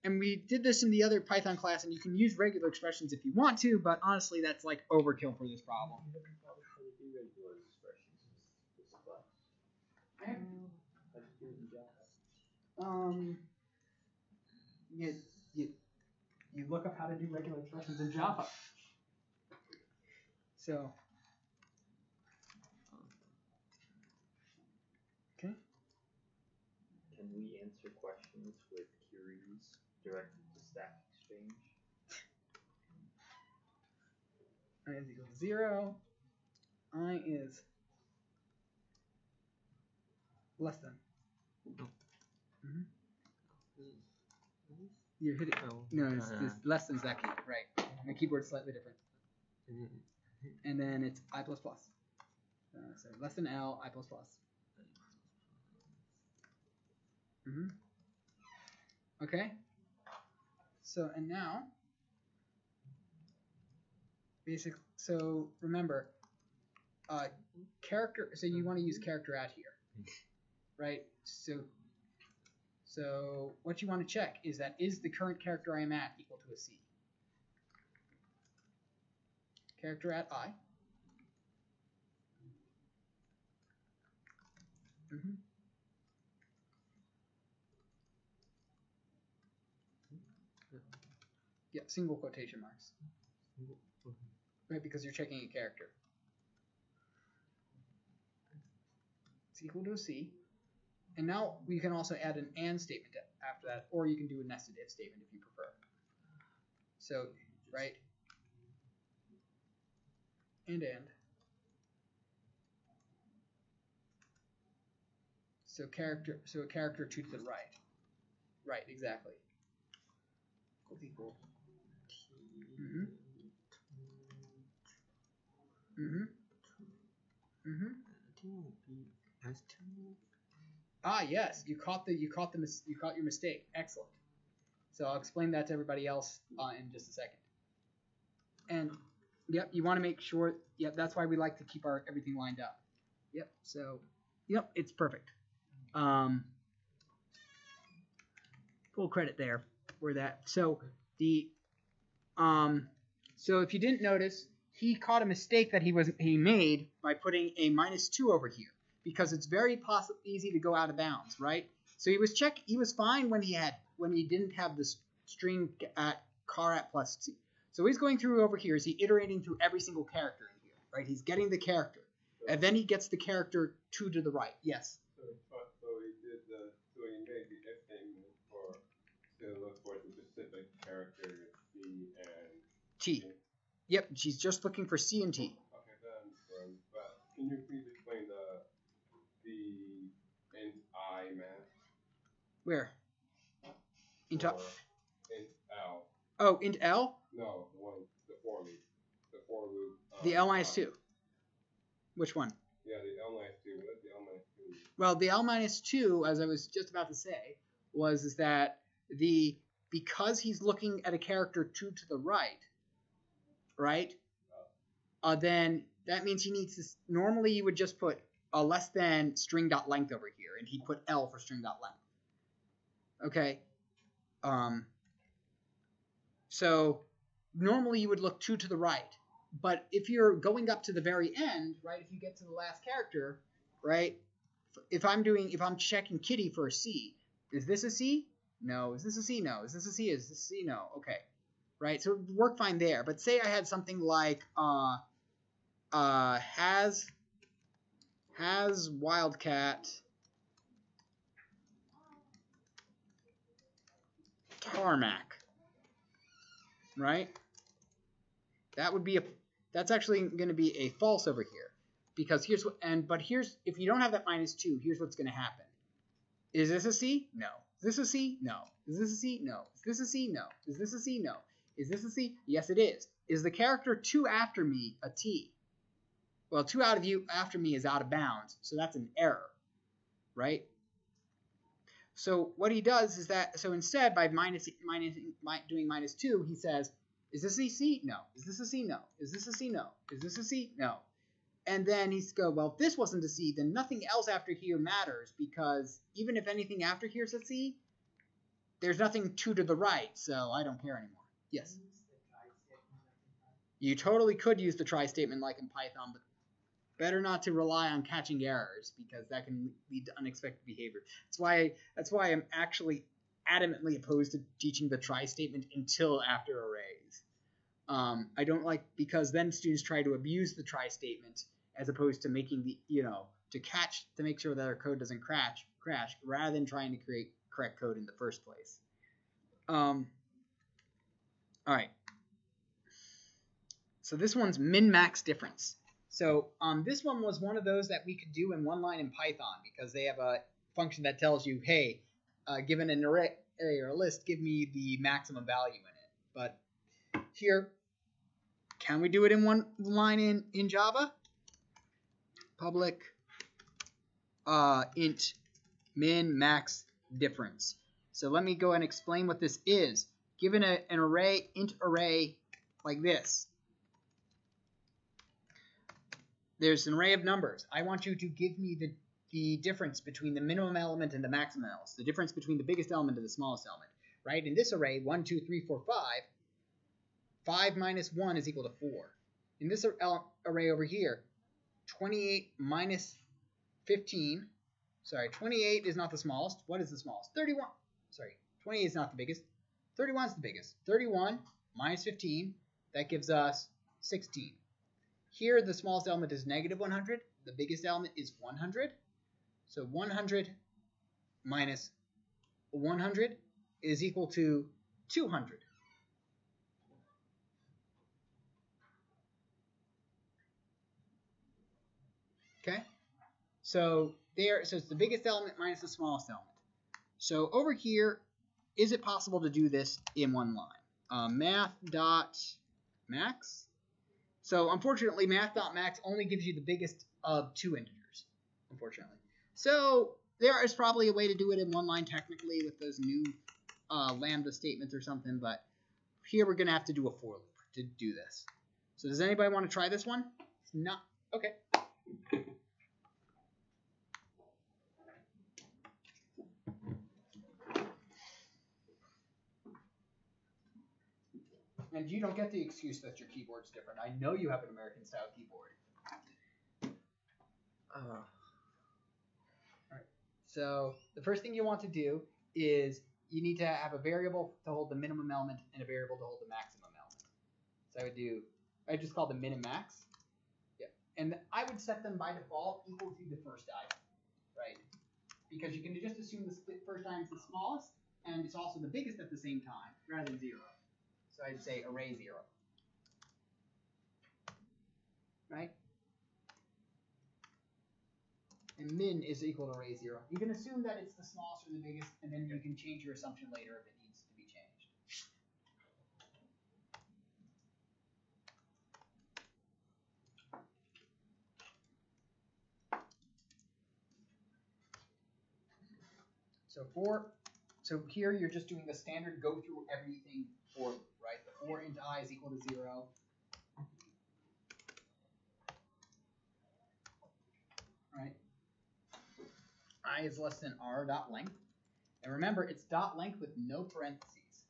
we did this in the other Python class, and you can use regular expressions if you want to, but honestly, that's like overkill for this problem. You look up how to do regular expressions in Java. So, okay. Can we answer questions with queries directed to Stack Exchange? I is equal to 0. I is less than. Mm-hmm. You're hitting. No, it's less than that key. Right. My keyboard's slightly different. And then it's I++. So less than L, I++. Mm-hmm. Okay. So, and now, basically, so remember, character, so you want to use character at here, right? So what you want to check is that is the current character I am at equal to a C? Character at I. Mm-hmm. Yeah, single quotation marks. Right, because you're checking a character. It's equal to a C. And now we can also add an AND statement after that, or you can do a nested if statement if you prefer. So, right? And. So a character 2 to the right. Right, exactly. Equal. Mm-hmm. Mm-hmm. Mm-hmm. Ah, yes, you caught your mistake. Excellent. So I'll explain that to everybody else in just a second. And yep, you want to make sure. Yep, that's why we like to keep everything lined up. Yep. So, yep, it's perfect. Full credit there for that. So so if you didn't notice, he caught a mistake that he made by putting a -2 over here because it's very easy to go out of bounds, right? So he was fine when he didn't have the string at car at +2. So he's going through over here. Is he iterating through every single character in here, right? He's getting the character, and then he gets the character 2 to the right. Yes. So he made the if statement to look for the specific character C and T. Yep, she's just looking for C and T. Okay, then, but can you please explain the int I math? Where? Int L. Oh, int L? No, the for loop. The for loop. The L -2. Which one? Yeah, the L -2. What is the L -2? Well, the L -2, as I was just about to say, is that because he's looking at a character 2 to the right, then that means he needs to. Normally, you would just put a less than string.length over here, and he put L for string.length. Okay. So normally you would look 2 to the right, but if you're going up to the very end, right? If you get to the last character, right? If I'm checking Kitty for a C, is this a C? No. Is this a C? No. Is this a C? Is this a C? No. Okay. Right? So it would work fine there. But say I had something like has Wildcat Tarmac. Right? That's actually going to be a false over here. Because if you don't have that -2, here's what's going to happen. Is this a C? No. Is this a C? No. Is this a C? No. Is this a C? No. Is this a C? No. Is this a C? Yes, it is. Is the character 2 after me a T? Well, 2 after me is out of bounds, so that's an error, right? So what he does is that, so instead by doing -2, he says, is this a C? No. Is this a C? No. Is this a C? No. Is this a C? No. And then he's go, well, if this wasn't a C, then nothing else after here matters, because even if anything after here is a C, there's nothing 2 to the right, so I don't care anymore. Yes? You totally could use the try statement like in Python, but better not to rely on catching errors, because that can lead to unexpected behavior. That's why I'm actually adamantly opposed to teaching the try statement until after arrays. I don't like, because then students try to abuse the try statement as opposed to making to make sure that our code doesn't crash, rather than trying to create correct code in the first place. All right. So this one's min-max difference. So this one was one of those that we could do in one line in Python, because they have a function that tells you, hey, given an array or a list, give me the maximum value in it. But here, can we do it in one line in Java? Public int min-max difference. So let me go and explain what this is. Given an array, int array like this, there's an array of numbers. I want you to give me the difference between the minimum element and the maximum element, the difference between the biggest element and the smallest element. Right? In this array, 1, 2, 3, 4, 5, 5 minus 1 is equal to 4. In this array over here, 28 minus 15, 28 is not the smallest. What is the smallest? 31. 28 is not the biggest. 31 is the biggest. 31 minus 15, that gives us 16. Here, the smallest element is -100. The biggest element is 100. So 100 minus 100 is equal to 200. Okay? So so it's the biggest element minus the smallest element. So over here, is it possible to do this in one line? Math.max. So unfortunately, math.max only gives you the biggest of two integers, unfortunately. So there is probably a way to do it in one line technically with those new lambda statements or something, but here we're going to have to do a for loop to do this. So does anybody want to try this one? No. Okay. And you don't get the excuse that your keyboard's different. I know you have an American-style keyboard. Alright. So the first thing you want to do is you need to have a variable to hold the minimum element and a variable to hold the maximum element. So I just call them min and max. Yeah. And I would set them by default equal to the first item, right? Because you can just assume the first item is the smallest and it's also the biggest at the same time rather than 0. So I'd say array 0. Right? And min is equal to array 0. You can assume that it's the smallest or the biggest, and then you can change your assumption later if it needs to be changed. So here you're just doing the standard go through everything for loop, right? The for int I is equal to 0. Right? I is less than r dot length. And remember, it's dot length with no parentheses.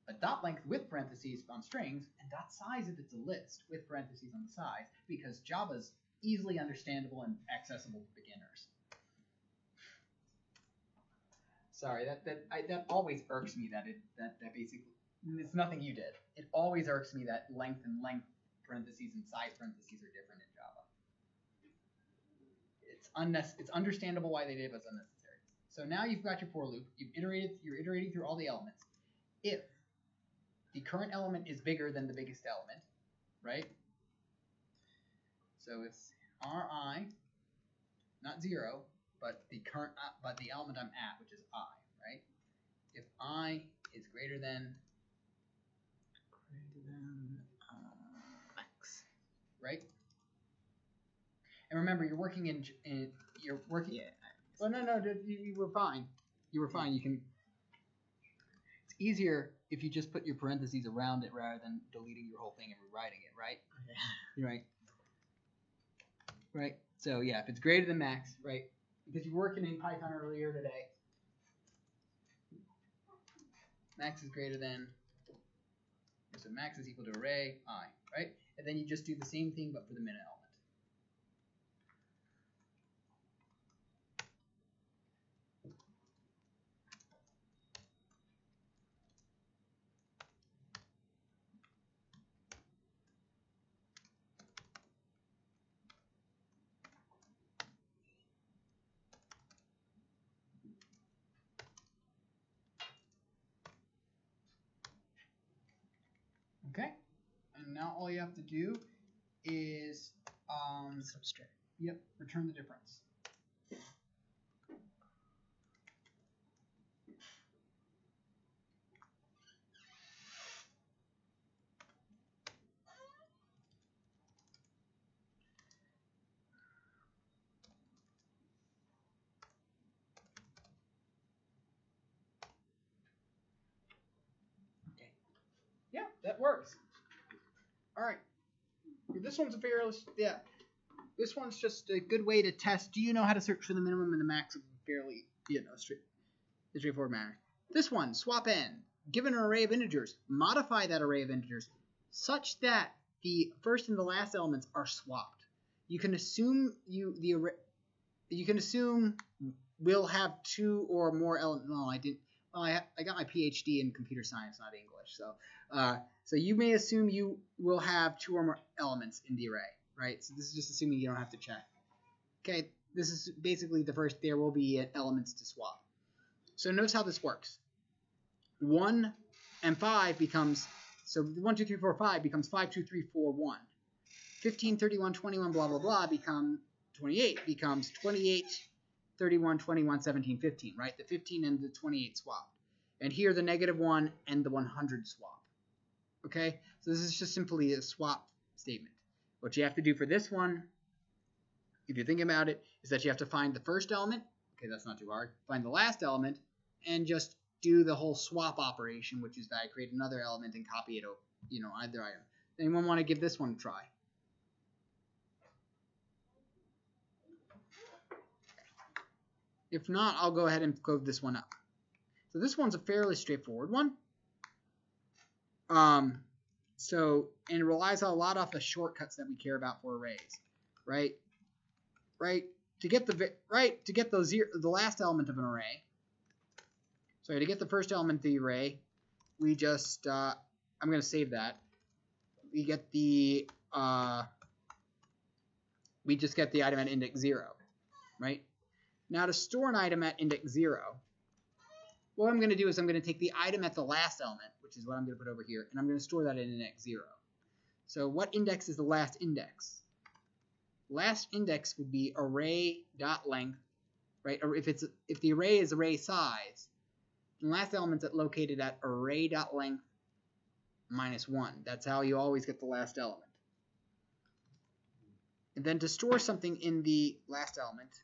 A dot length with parentheses on strings, and dot size if it's a list with parentheses on the side, because Java's easily understandable and accessible to beginners. Sorry, that always irks me that basically it's nothing you did. It always irks me that length and length parentheses and size parentheses are different in Java. It's understandable why they did it, but it's unnecessary. So now you've got your for loop. You're iterating through all the elements. If the current element is bigger than the biggest element, right? So if Ri, not 0, but the element I'm at, which is I, right? If I is greater than x, right? And remember, you're working you're working. Yeah. Well, no, you were fine. You were fine. You can. It's easier if you just put your parentheses around it rather than deleting your whole thing and rewriting it, right? Okay. Right. Right. So yeah, if it's greater than max, right? Because you were working in Python earlier today. Max is greater than. So max is equal to array I, right? And then you just do the same thing but for the min element. Okay, and now all you have to do is subtract. Yep, return the difference. Okay. Yeah, that works. All right. This one's This one's just a good way to test. Do you know how to search for the minimum and the max of a fairly, straightforward manner? This one, swap n. Given an array of integers, modify that array of integers such that the first and the last elements are swapped. You can assume we'll have two or more elements. No, I didn't. Well, I got my PhD in computer science, not English. So you may assume you will have two or more elements in the array, right? So this is just assuming you don't have to check. Okay, this is basically the first. There will be elements to swap. So notice how this works. 1 and 5 becomes, so 1, 2, 3, 4, 5 becomes 5, 2, 3, 4, 1. 15, 31, 21, blah, blah, blah become 28 becomes 28, 31, 21, 17, 15, right? The 15 and the 28 swap. And here the -1 and the 100 swap. Okay? So this is just simply a swap statement. What you have to do for this one, if you're thinking about it, is that you have to find the first element. Okay, that's not too hard. Find the last element and just do the whole swap operation, which is that I create another element and copy it over, either item. Anyone want to give this one a try? If not, I'll go ahead and code this one up. So this one's a fairly straightforward one. And it relies a lot off the shortcuts that we care about for arrays, right? To get the last element of an array. Sorry, to get the first element of the array, we just I'm going to save that. We get the we just get the item at index 0, right? Now to store an item at index 0, what I'm going to do is I'm going to take the item at the last element, which is what I'm going to put over here, and I'm going to store that at index 0. So what index is the last index? Last index would be array.length, right? Or if the array is array size, the last element is located at array.length -1. That's how you always get the last element. And then to store something in the last element,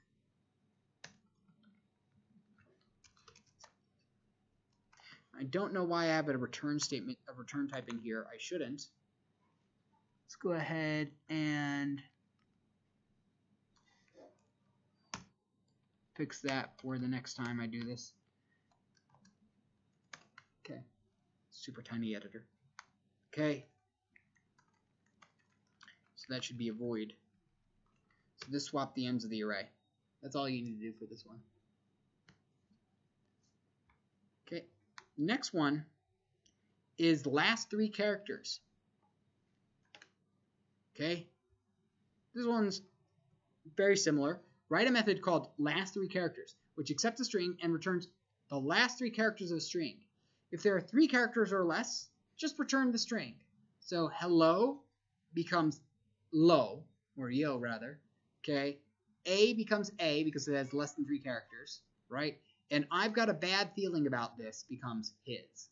I don't know why I have a return statement, a return type in here. I shouldn't. Let's go ahead and fix that for the next time I do this. Okay. Super tiny editor. Okay. So that should be a void. So this swap the ends of the array. That's all you need to do for this one. Okay. Next one is last 3 characters. Okay. This one's very similar. Write a method called last 3 characters, which accepts a string and returns the last 3 characters of a string. If there are 3 characters or less, just return the string. So hello becomes low, or yo rather. Okay. A becomes A because it has less than 3 characters, right? And I've got a bad feeling about this becomes his.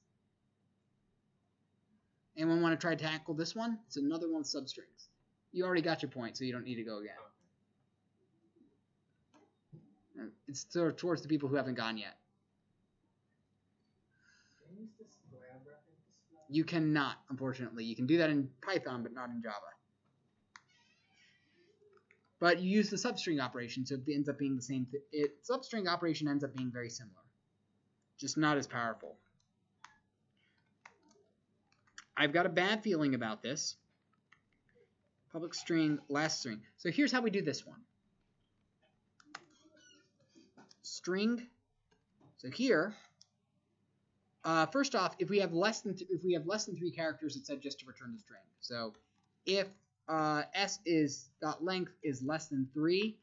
Anyone want to try to tackle this one? It's another one with substrings. You already got your point, so you don't need to go again. It's sort of towards the people who haven't gone yet. Can you use this grab reference? You cannot, unfortunately. You can do that in Python, but not in Java. But you use the substring operation, so it ends up being the same thing. Substring operation ends up being very similar, just not as powerful. I've got a bad feeling about this. Public string, last string. So here's how we do this one. String. So here, first off, if we have less than 3 characters, it said just to return the string. So if s is .length is less than 3,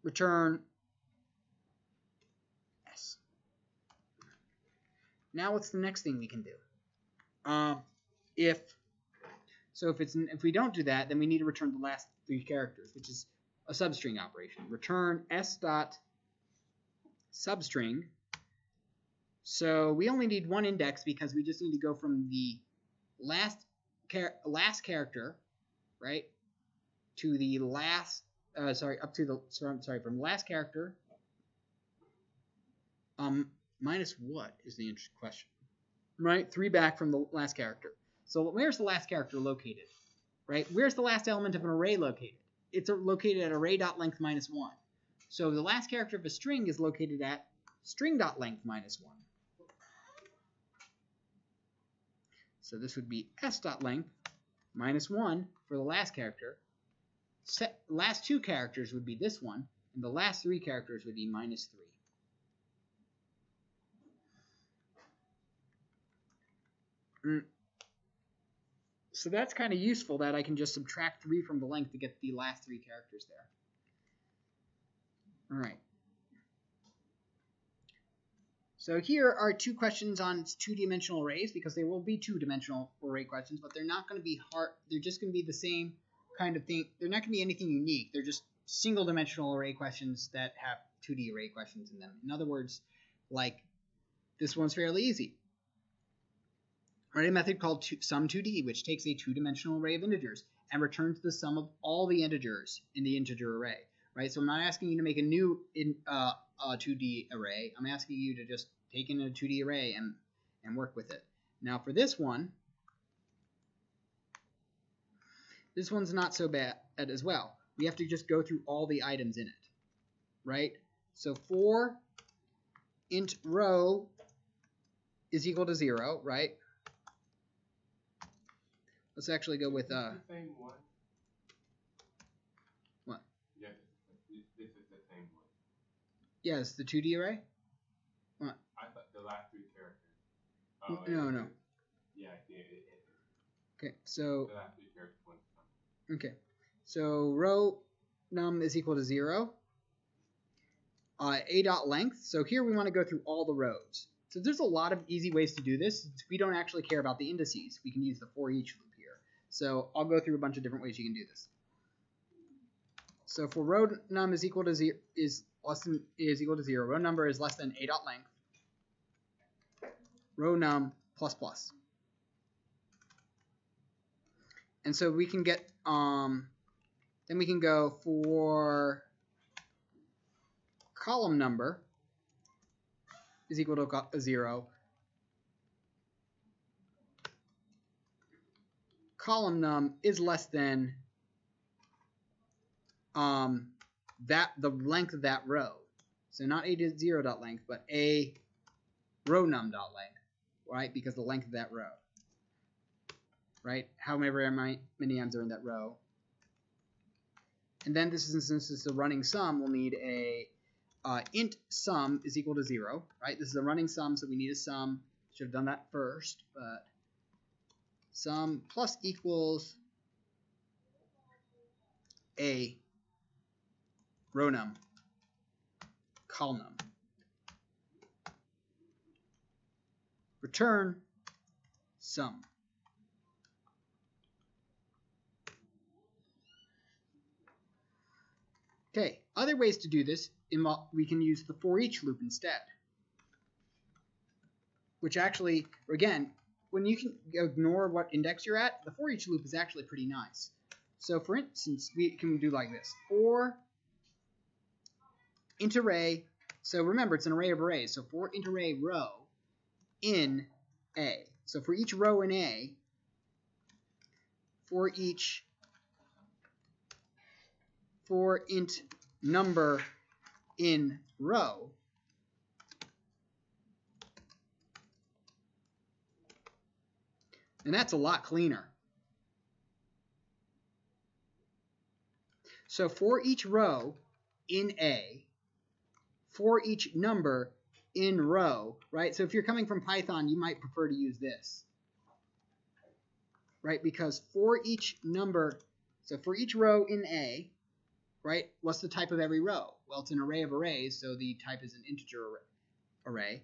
return s. Now what's the next thing we can do? If we don't do that, then we need to return the last 3 characters, which is a substring operation. Return s dot substring. So we only need 1 index because we just need to go from the last character, right, to the last from the last character minus what is the interesting question, right? 3 back from the last character. So where's the last character located, right? Where's the last element of an array located? It's located at array.length -1. So the last character of a string is located at string.length -1. So this would be s.length -1 for the last character. Last 2 characters would be this one, and the last 3 characters would be -3. So that's kind of useful that I can just subtract 3 from the length to get the last 3 characters there. All right. So here are two questions on two-dimensional arrays, because they will be two-dimensional array questions, but they're not going to be hard. They're just going to be the same kind of thing. They're not going to be anything unique. They're just single-dimensional array questions that have 2D array questions in them. In other words, like this one's fairly easy. Write a method called sum2d, which takes a two-dimensional array of integers and returns the sum of all the integers in the integer array. Right? So I'm not asking you to make a new 2D array. I'm asking you to just take in a 2D array and work with it. Now for this one's not so bad as well. We have to just go through all the items in it, right? So for int row is equal to 0, right? Let's actually go with the same one. What? Yes, this is the same one. Yes, the 2D array. What? I thought the last three characters. No. Yeah, it. Okay, so The last three characters one time. okay, so row num is equal to 0. A dot length. So here we want to go through all the rows. So there's a lot of easy ways to do this. We don't actually care about the indices. We can use the for each loop here. So I'll go through a bunch of different ways you can do this. So for row num is equal to 0 is equal to 0. Row number is less than a dot length. Row num plus plus. And so we can get then we can go for column number is equal to 0. Column num is less than the length of that row. So not a 0 dot length, but a row num dot length, right? Because the length of that row, right? However many m's are in that row. And then this is, since it's a running sum, we'll need a int sum is equal to 0, right? This is a running sum, so we need a sum. Should have done that first, but sum plus equals a row num col num. Return sum. Okay, other ways to do this, we can use the for each loop instead. Which actually, again, when you can ignore what index you're at, the for each loop is actually pretty nice. So for instance, we can do like this. For int array, so remember it's an array of arrays, so for int array row in A. So for each row in A, for int number in row, and that's a lot cleaner. So for each row in A, for each number in row, right? So if you're coming from Python, you might prefer to use this, right? Because for each number, so for each row in A, right, what's the type of every row? Well, it's an array of arrays, so the type is an integer array.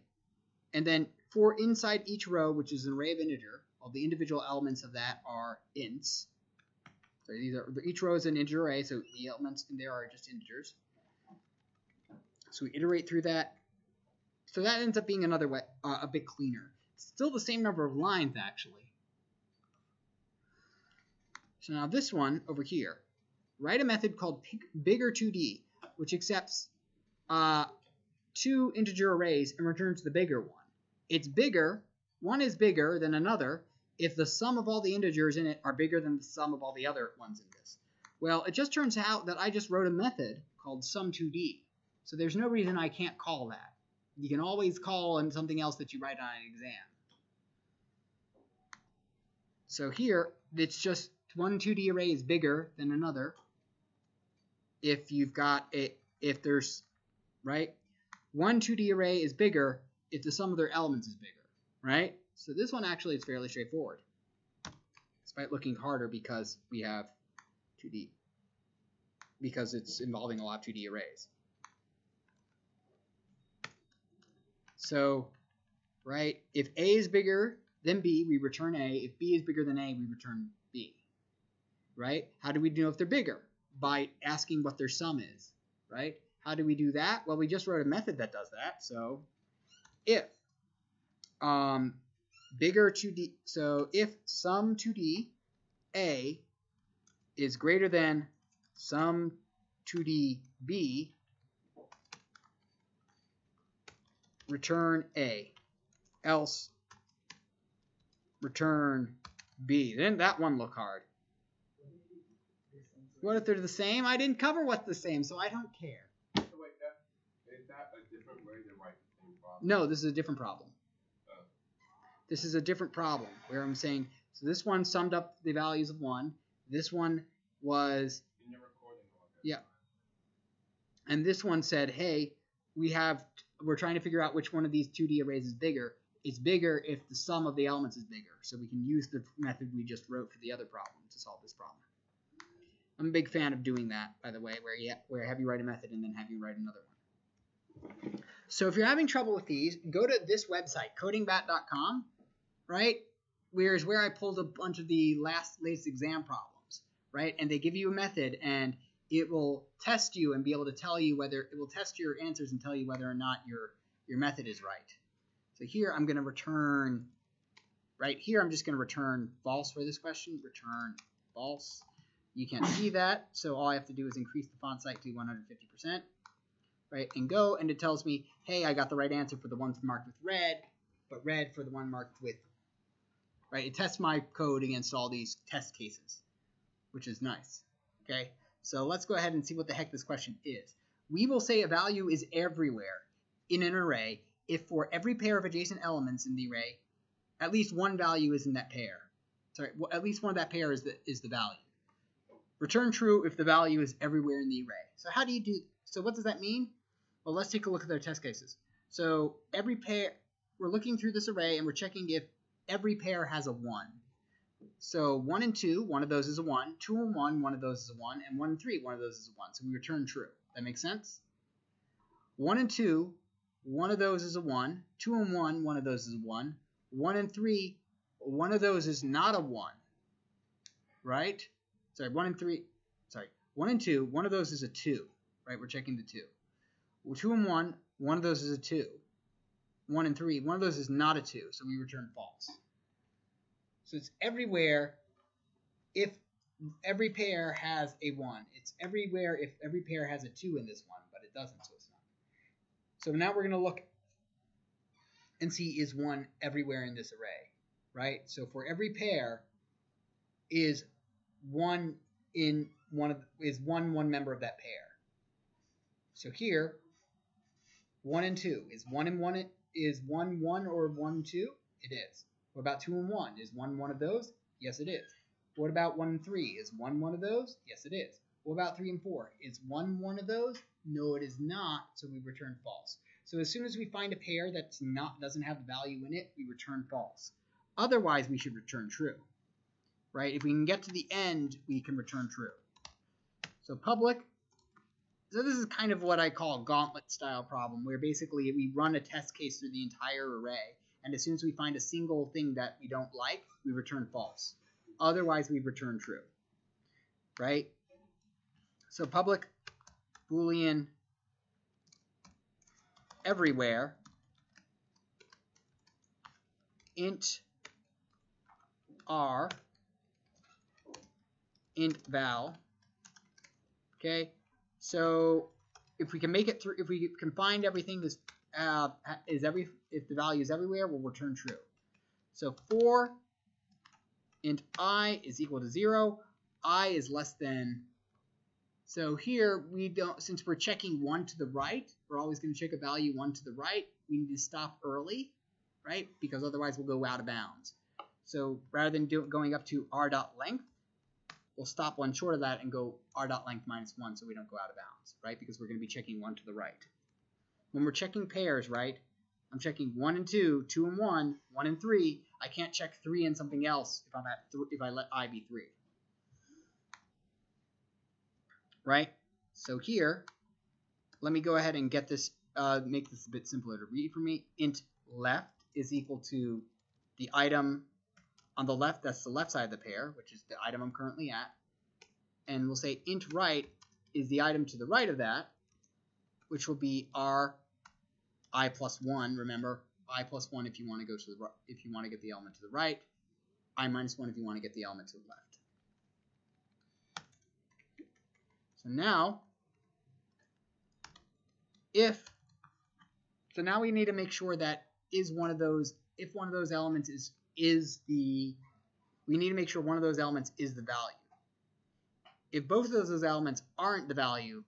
And then for inside each row, which is an array of integer, all the individual elements of that are ints. So each row is an integer array, so the elements in there are just integers. So we iterate through that. So that ends up being another way, a bit cleaner. It's still the same number of lines, actually. So now this one over here, write a method called bigger2d, which accepts two integer arrays and returns the bigger one. It's bigger, one is bigger than another if the sum of all the integers in it are bigger than the sum of all the other ones in this. Well, it just turns out that I just wrote a method called sum2d. So there's no reason I can't call that. You can always call on something else that you write on an exam. So here, it's just one 2D array is bigger than another if you've got it, if there's, right? One 2D array is bigger if the sum of their elements is bigger, right? So this one actually is fairly straightforward, despite looking harder because we have 2D, because it's involving a lot of 2D arrays. So, right, if A is bigger than B, we return A. If B is bigger than A, we return B. Right? How do we know if they're bigger? By asking what their sum is. Right? How do we do that? Well, we just wrote a method that does that. So, if bigger 2D, so if sum 2D A is greater than sum 2D B, return A, else return B. Didn't that one look hard? What if they're the same? I didn't cover what's the same, so I don't care. So wait, is that a different way to write the same problem? No, this is a different problem. This is a different problem where I'm saying, so this one summed up the values of 1. This one was, In your recording log. yeah. And this one said, hey, we're trying to figure out which one of these 2D arrays is bigger. It's bigger if the sum of the elements is bigger. So we can use the method we just wrote for the other problem to solve this problem. I'm a big fan of doing that, by the way, where I have you write a method and then have you write another one. So if you're having trouble with these, go to this website, codingbat.com, right? Where I pulled a bunch of the latest exam problems, right? And they give you a method, and it will test you and be able to tell you whether it will test your answers and tell you whether or not your method is right. So here I'm going to return, right here I'm just going to return false for this question, return false. You can't see that, so all I have to do is increase the font size to 150%, right, and go, and it tells me, hey, I got the right answer for the ones marked with red, but red for the one marked with, right, it tests my code against all these test cases, which is nice, okay? So let's go ahead and see what the heck this question is. We will say a value is everywhere in an array if for every pair of adjacent elements in the array, at least one value is in that pair. Sorry, well, at least one of that pair is the value. Return true if the value is everywhere in the array. So how do you do? So what does that mean? Well, let's take a look at their test cases. So every pair, we're looking through this array and we're checking if every pair has a 1. So 1 and 2, one of those is a 1. 2 and 1, one of those is a 1. And 1 and 3, one of those is a 1. So we return true. That makes sense? 1 and 2, one of those is a 1. 2 and 1, one of those is a 1. 1 and 3, one of those is not a 1. Right? Sorry, 1 and 3. Sorry, 1 and 2, one of those is a 2. Right? We're checking the 2. Well, 2 and 1, one of those is a 2. 1 and 3, one of those is not a 2. So we return false. So it's everywhere if every pair has a 1. It's everywhere if every pair has a 2 in this one, but it doesn't, so it's not. So now we're going to look and see is 1 everywhere in this array, right? So for every pair is one member of that pair. So here, 1 and 2 is 1 and 1 is 1 1 or 1 2? It is. What about 2 and 1? Is 1 one of those? Yes, it is. What about 1 and 3? Is 1 one of those? Yes, it is. What about 3 and 4? Is 1 one of those? No, it is not, so we return false. So as soon as we find a pair that doesn't have the value in it, we return false. Otherwise, we should return true. Right? If we can get to the end, we can return true. So public. So this is kind of what I call a gauntlet style problem, where basically we run a test case through the entire array, and as soon as we find a single thing that we don't like, we return false. Otherwise, we return true. Right? So public Boolean everywhere int r int val. Okay, so if we can make it through, if we can find everything if the value is everywhere, we'll return true. So for int I is equal to 0, I is less than. So here we don't, since we're checking 1 to the right, we're always going to check a value 1 to the right. We need to stop early, right? Because otherwise we'll go out of bounds. So rather than going up to r.length, we'll stop 1 short of that and go r.length minus 1 so we don't go out of bounds, right? Because we're going to be checking 1 to the right. When we're checking pairs, right, I'm checking 1 and 2, 2 and 1, 1 and 3. I can't check 3 and something else if I let I be 3. Right? So here, let me go ahead and get this make this a bit simpler to read for me. Int left is equal to the item on the left, that's the left side of the pair, which is the item I'm currently at. And we'll say int right is the item to the right of that, which will be r I plus 1. Remember, I plus 1 if you want to go to the right, if you want to get the element to the right, I minus 1 if you want to get the element to the left. So now, now we need to make sure that if one of those elements we need to make sure one of those elements is the value. If both of those elements aren't the value,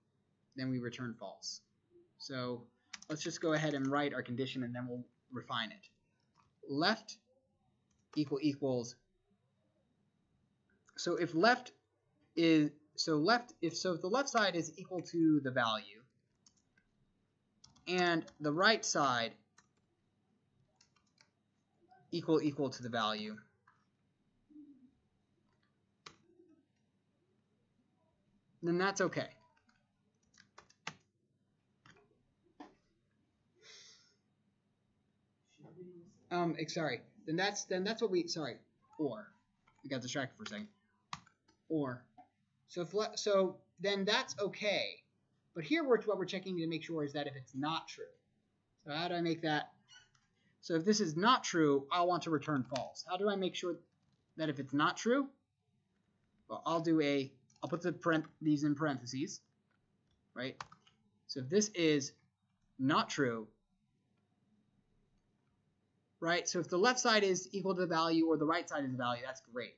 then we return false. So let's just go ahead and write our condition and then we'll refine it. Left equals, so if left is, if the left side is equal to the value and the right side equal to the value, then that's okay. Sorry. Then that's what we, sorry. Or we got distracted for a second. Or so then that's okay. But here what we're checking to make sure is that if it's not true. So how do I make that? So if this is not true, I'll want to return false. How do I make sure that if it's not true? Well, I'll put these in parentheses, right? So if this is not true, right? So if the left side is equal to the value or the right side is the value, that's great.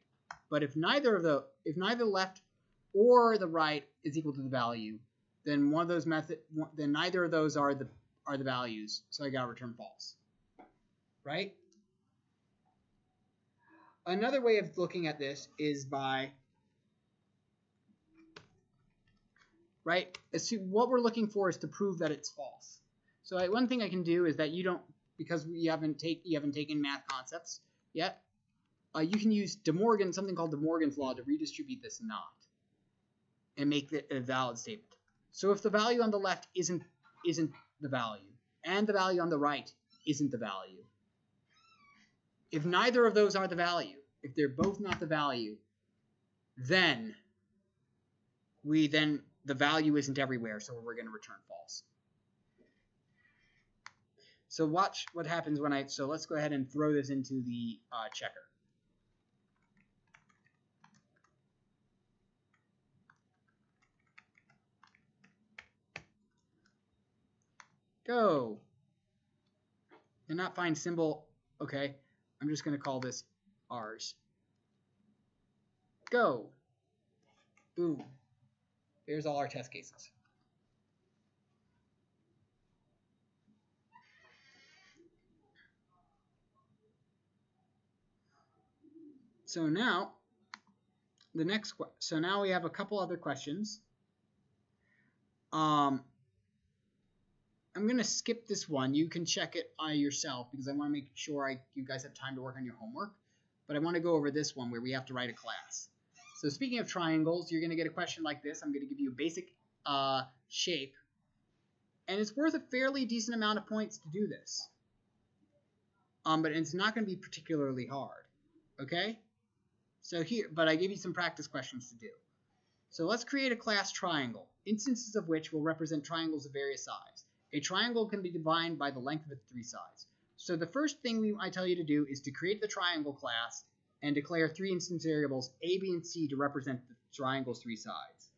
But if neither left or the right is equal to the value, then then neither of those are the values. So I gotta return false, right? Another way of looking at this is by, right? What we're looking for is to prove that it's false. So one thing I can do is that you don't, because you haven't taken math concepts yet, you can use something called De Morgan's law to redistribute this not and make it a valid statement. So if the value on the left isn't the value and the value on the right isn't the value, if neither of those are the value, if they're both not the value, then the value isn't everywhere, so we're going to return false. So watch what happens when so let's go ahead and throw this into the checker. Go. And not find symbol, okay, I'm just going to call this ours. Go. Boom. There's all our test cases. So now, so now we have a couple other questions. I'm going to skip this one. You can check it yourself because I want to make sure you guys have time to work on your homework. But I want to go over this one where we have to write a class. So speaking of triangles, you're going to get a question like this. I'm going to give you a basic shape. And it's worth a fairly decent amount of points to do this. But it's not going to be particularly hard. Okay? So but I gave you some practice questions to do. So let's create a class triangle, instances of which will represent triangles of various sides. A triangle can be defined by the length of its 3 sides. So the first thing I tell you to do is to create the triangle class and declare 3 instance variables A, B, and C to represent the triangle's 3 sides.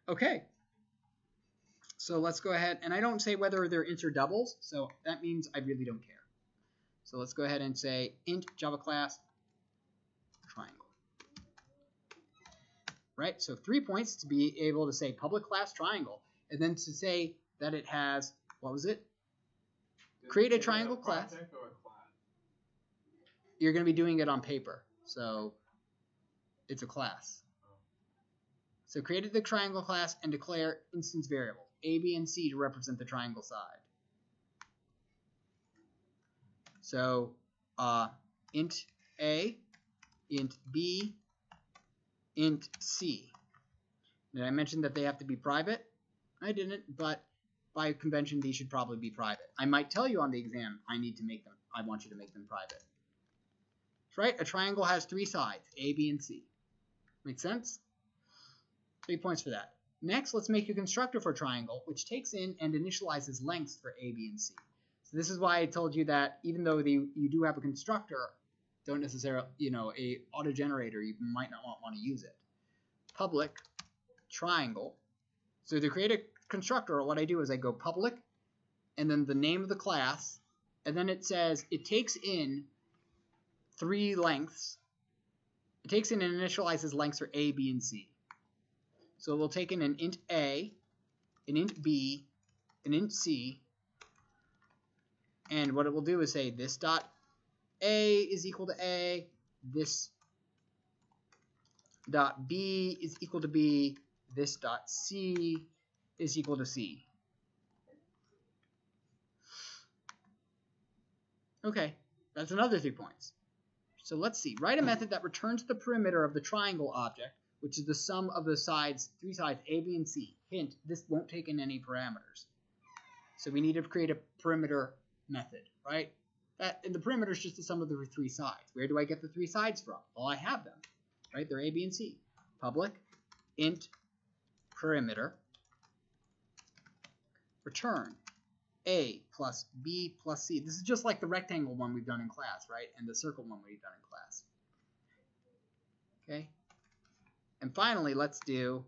Okay. So let's go ahead, and I don't say whether they're ints or doubles, so that means I really don't care. So let's go ahead and say int Java class triangle. Right, so 3 points to be able to say public class triangle, and then to say that it has, what was it? Create a triangle class. You're going to be doing it on paper, so it's a class. So create the triangle class and declare instance variables A, B, and C to represent the triangle side. So int A, int B, int C. Did I mention that they have to be private? I didn't, but by convention, these should probably be private. I might tell you on the exam, I want you to make them private. Right? A triangle has 3 sides, A, B, and C. Make sense? 3 points for that. Next, let's make a constructor for a triangle, which takes in and initializes lengths for A, B, and C. So this is why I told you that even though you do have a constructor, don't necessarily, a auto generator, you might not want to use it. Public triangle. So to create a constructor, what I do is I go public, and then the name of the class, and then it says it takes in 3 lengths. It takes in and initializes lengths for A, B, and C. So we'll take in an int A, an int B, an int C, and what it will do is say this dot A is equal to A, this dot B is equal to B, this dot C is equal to C. Okay, that's another 3 points. So let's see. Write a method that returns the perimeter of the triangle object, which is the sum of the sides, 3 sides, A, B, and C. Hint, this won't take in any parameters. So we need to create a perimeter method, right? And the perimeter is just the sum of the 3 sides. Where do I get the 3 sides from? Well, I have them, right? They're A, B, and C. Public int perimeter return A plus B plus C. This is just like the rectangle one we've done in class, right? And the circle one we've done in class. Okay? And finally, let's do,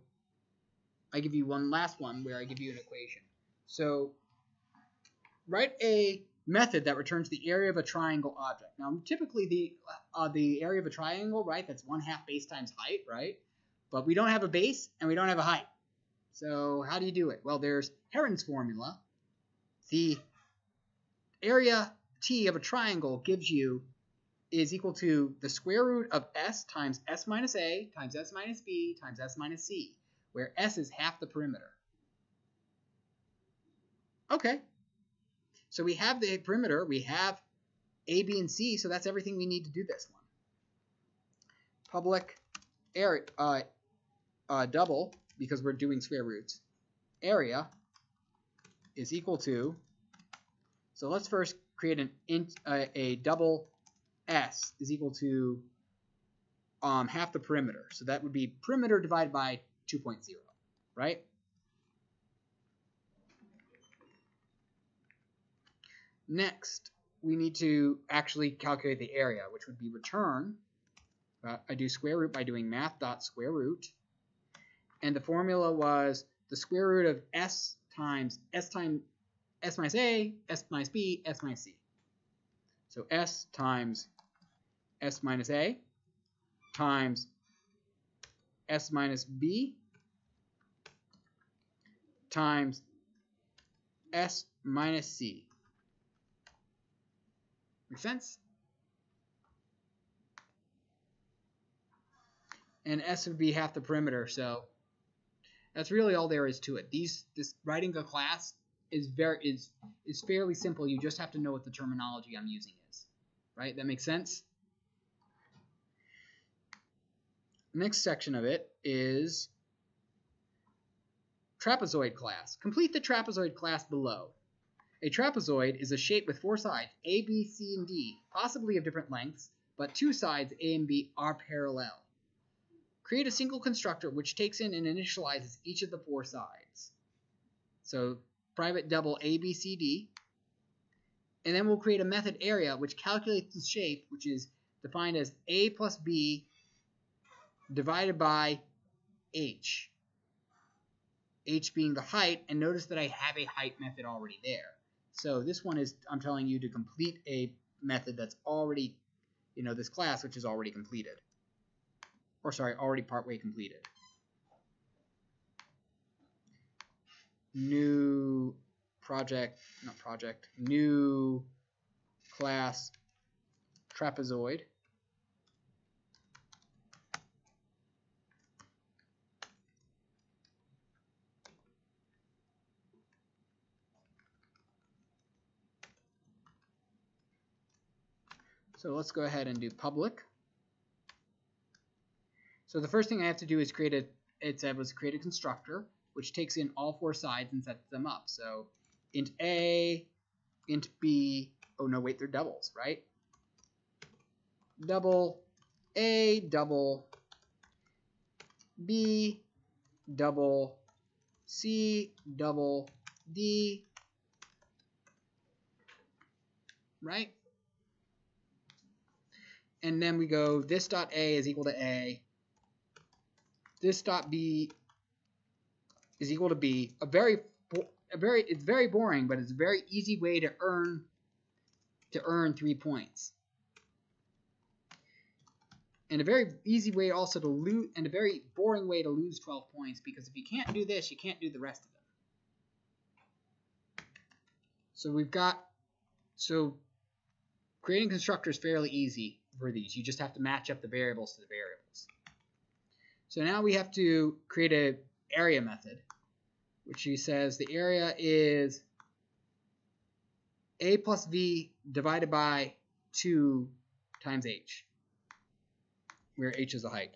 I give you one last one where I give you an equation. So write a method that returns the area of a triangle object. Now, typically the area of a triangle, right, that's 1/2 base times height, right? But we don't have a base and we don't have a height. So how do you do it? Well, there's Heron's formula. The area T of a triangle is equal to the square root of S times S minus A times S minus B times S minus C, where S is half the perimeter. Okay. So we have the perimeter, we have A, B, and C, so that's everything we need to do this one. Public area, double, because we're doing square roots, area is equal to, so let's first create a double S is equal to half the perimeter. So that would be perimeter divided by 2.0, right? Next, we need to actually calculate the area, which would be return. I do square root by doing math.square root. And the formula was the square root of S times S minus A, S minus B, S minus C. So S times S minus A times S minus B times S minus C. Make sense? And S would be half the perimeter, so that's really all there is to it. This writing a class is fairly simple. You just have to know what the terminology I'm using is. Right? That makes sense? Next section of it is trapezoid class. Complete the trapezoid class below. A trapezoid is a shape with 4 sides, A, B, C, and D, possibly of different lengths, but 2 sides, A and B, are parallel. Create a single constructor which takes in and initializes each of the 4 sides. So private double A, B, C, D. And then we'll create a method area which calculates the shape, which is defined as A plus B divided by H. H being the height, and notice that I have a height method already there. So this one is, I'm telling you to complete a method that's already, this class which is already completed. Or sorry, already partway completed. New class trapezoid. So let's go ahead and do public. So the first thing I have to do is create a constructor which takes in all 4 sides and sets them up. So int A, int B. Oh no, wait, they're doubles, right? Double A, double B, double C, double D, right? And then we go this dot A is equal to A. This dot B is equal to B. It's very boring, but it's a very easy way to earn 3 points. And a very easy way also to lose, and a very boring way to lose 12 points, because if you can't do this, you can't do the rest of them. So creating constructor is fairly easy for these. You just have to match up the variables to the variables. So now we have to create an area method, which says the area is A plus V divided by 2 times H, where H is the height.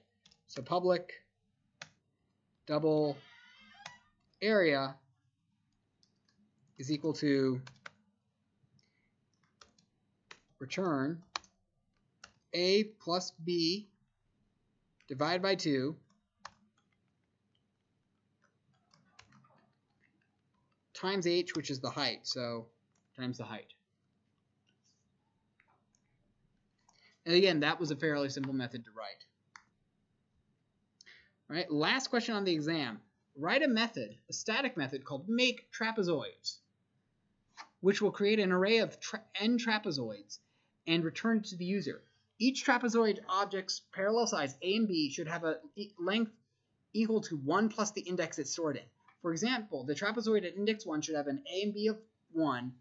So public double area is equal to return A plus B divided by 2 times H, which is the height, so times the height. And again, that was a fairly simple method to write. All right, last question on the exam. Write a method, a static method called make trapezoids, which will create an array of n trapezoids and return it to the user. Each trapezoid object's parallel sides A and B should have a length equal to 1 plus the index it's stored in. For example, the trapezoid at index 1 should have an A and B of 1,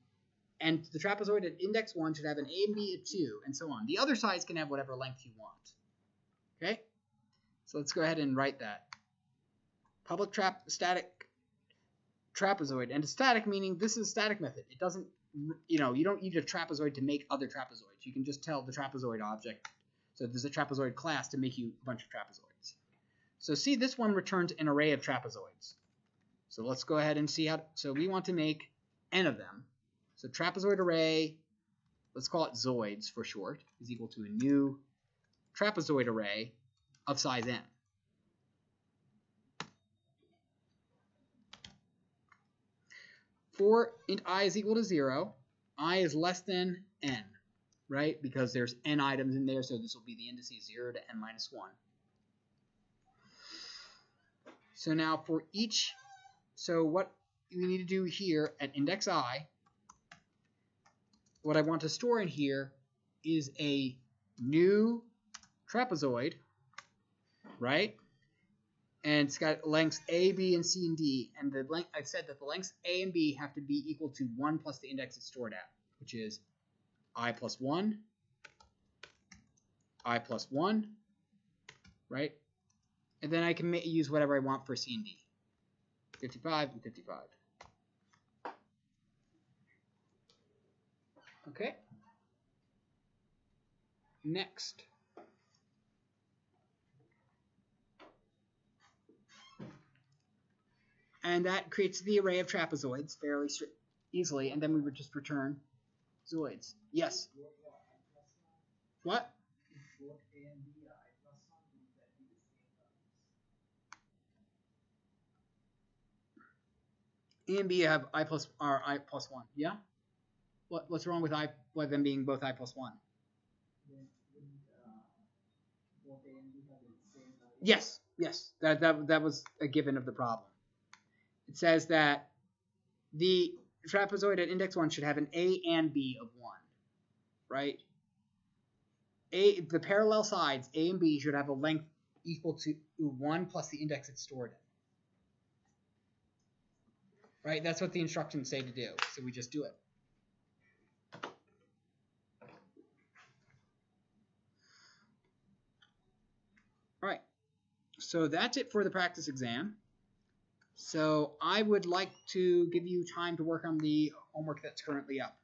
and the trapezoid at index 1 should have an A and B of 2, and so on. The other sides can have whatever length you want. Okay? So let's go ahead and write that. Public static trapezoid. And static meaning this is a static method. It doesn't, you don't need a trapezoid to make other trapezoids. You can just tell the trapezoid object, so there's a trapezoid class to make you a bunch of trapezoids. So see, this one returns an array of trapezoids. So let's go ahead and see how, so we want to make n of them. So trapezoid array, let's call it zoids for short, is equal to a new trapezoid array of size n. For int I is equal to 0, I is less than n, right? Because there's n items in there, so this will be the indices 0 to n minus 1. So now for each, so what we need to do here at index I, what I want to store in here is a new trapezoid, right? And it's got lengths A, B, and C, and D. And the length, I've said that the lengths A and B have to be equal to 1 plus the index it's stored at, which is I plus 1, I plus 1, right? And then I can use whatever I want for C and D. 55 and 55. Okay. Next. And that creates the array of trapezoids fairly easily, and then we would just return zoids. Yes? What? A and B have I plus 1. Yeah? What's wrong with them being both I plus 1? Yes. That was a given of the problem. It says that the trapezoid at index 1 should have an A and B of 1, right? The parallel sides, A and B, should have a length equal to 1 plus the index it's stored in. Right? That's what the instructions say to do, so we just do it. All right. So that's it for the practice exam. So I would like to give you time to work on the homework that's currently up.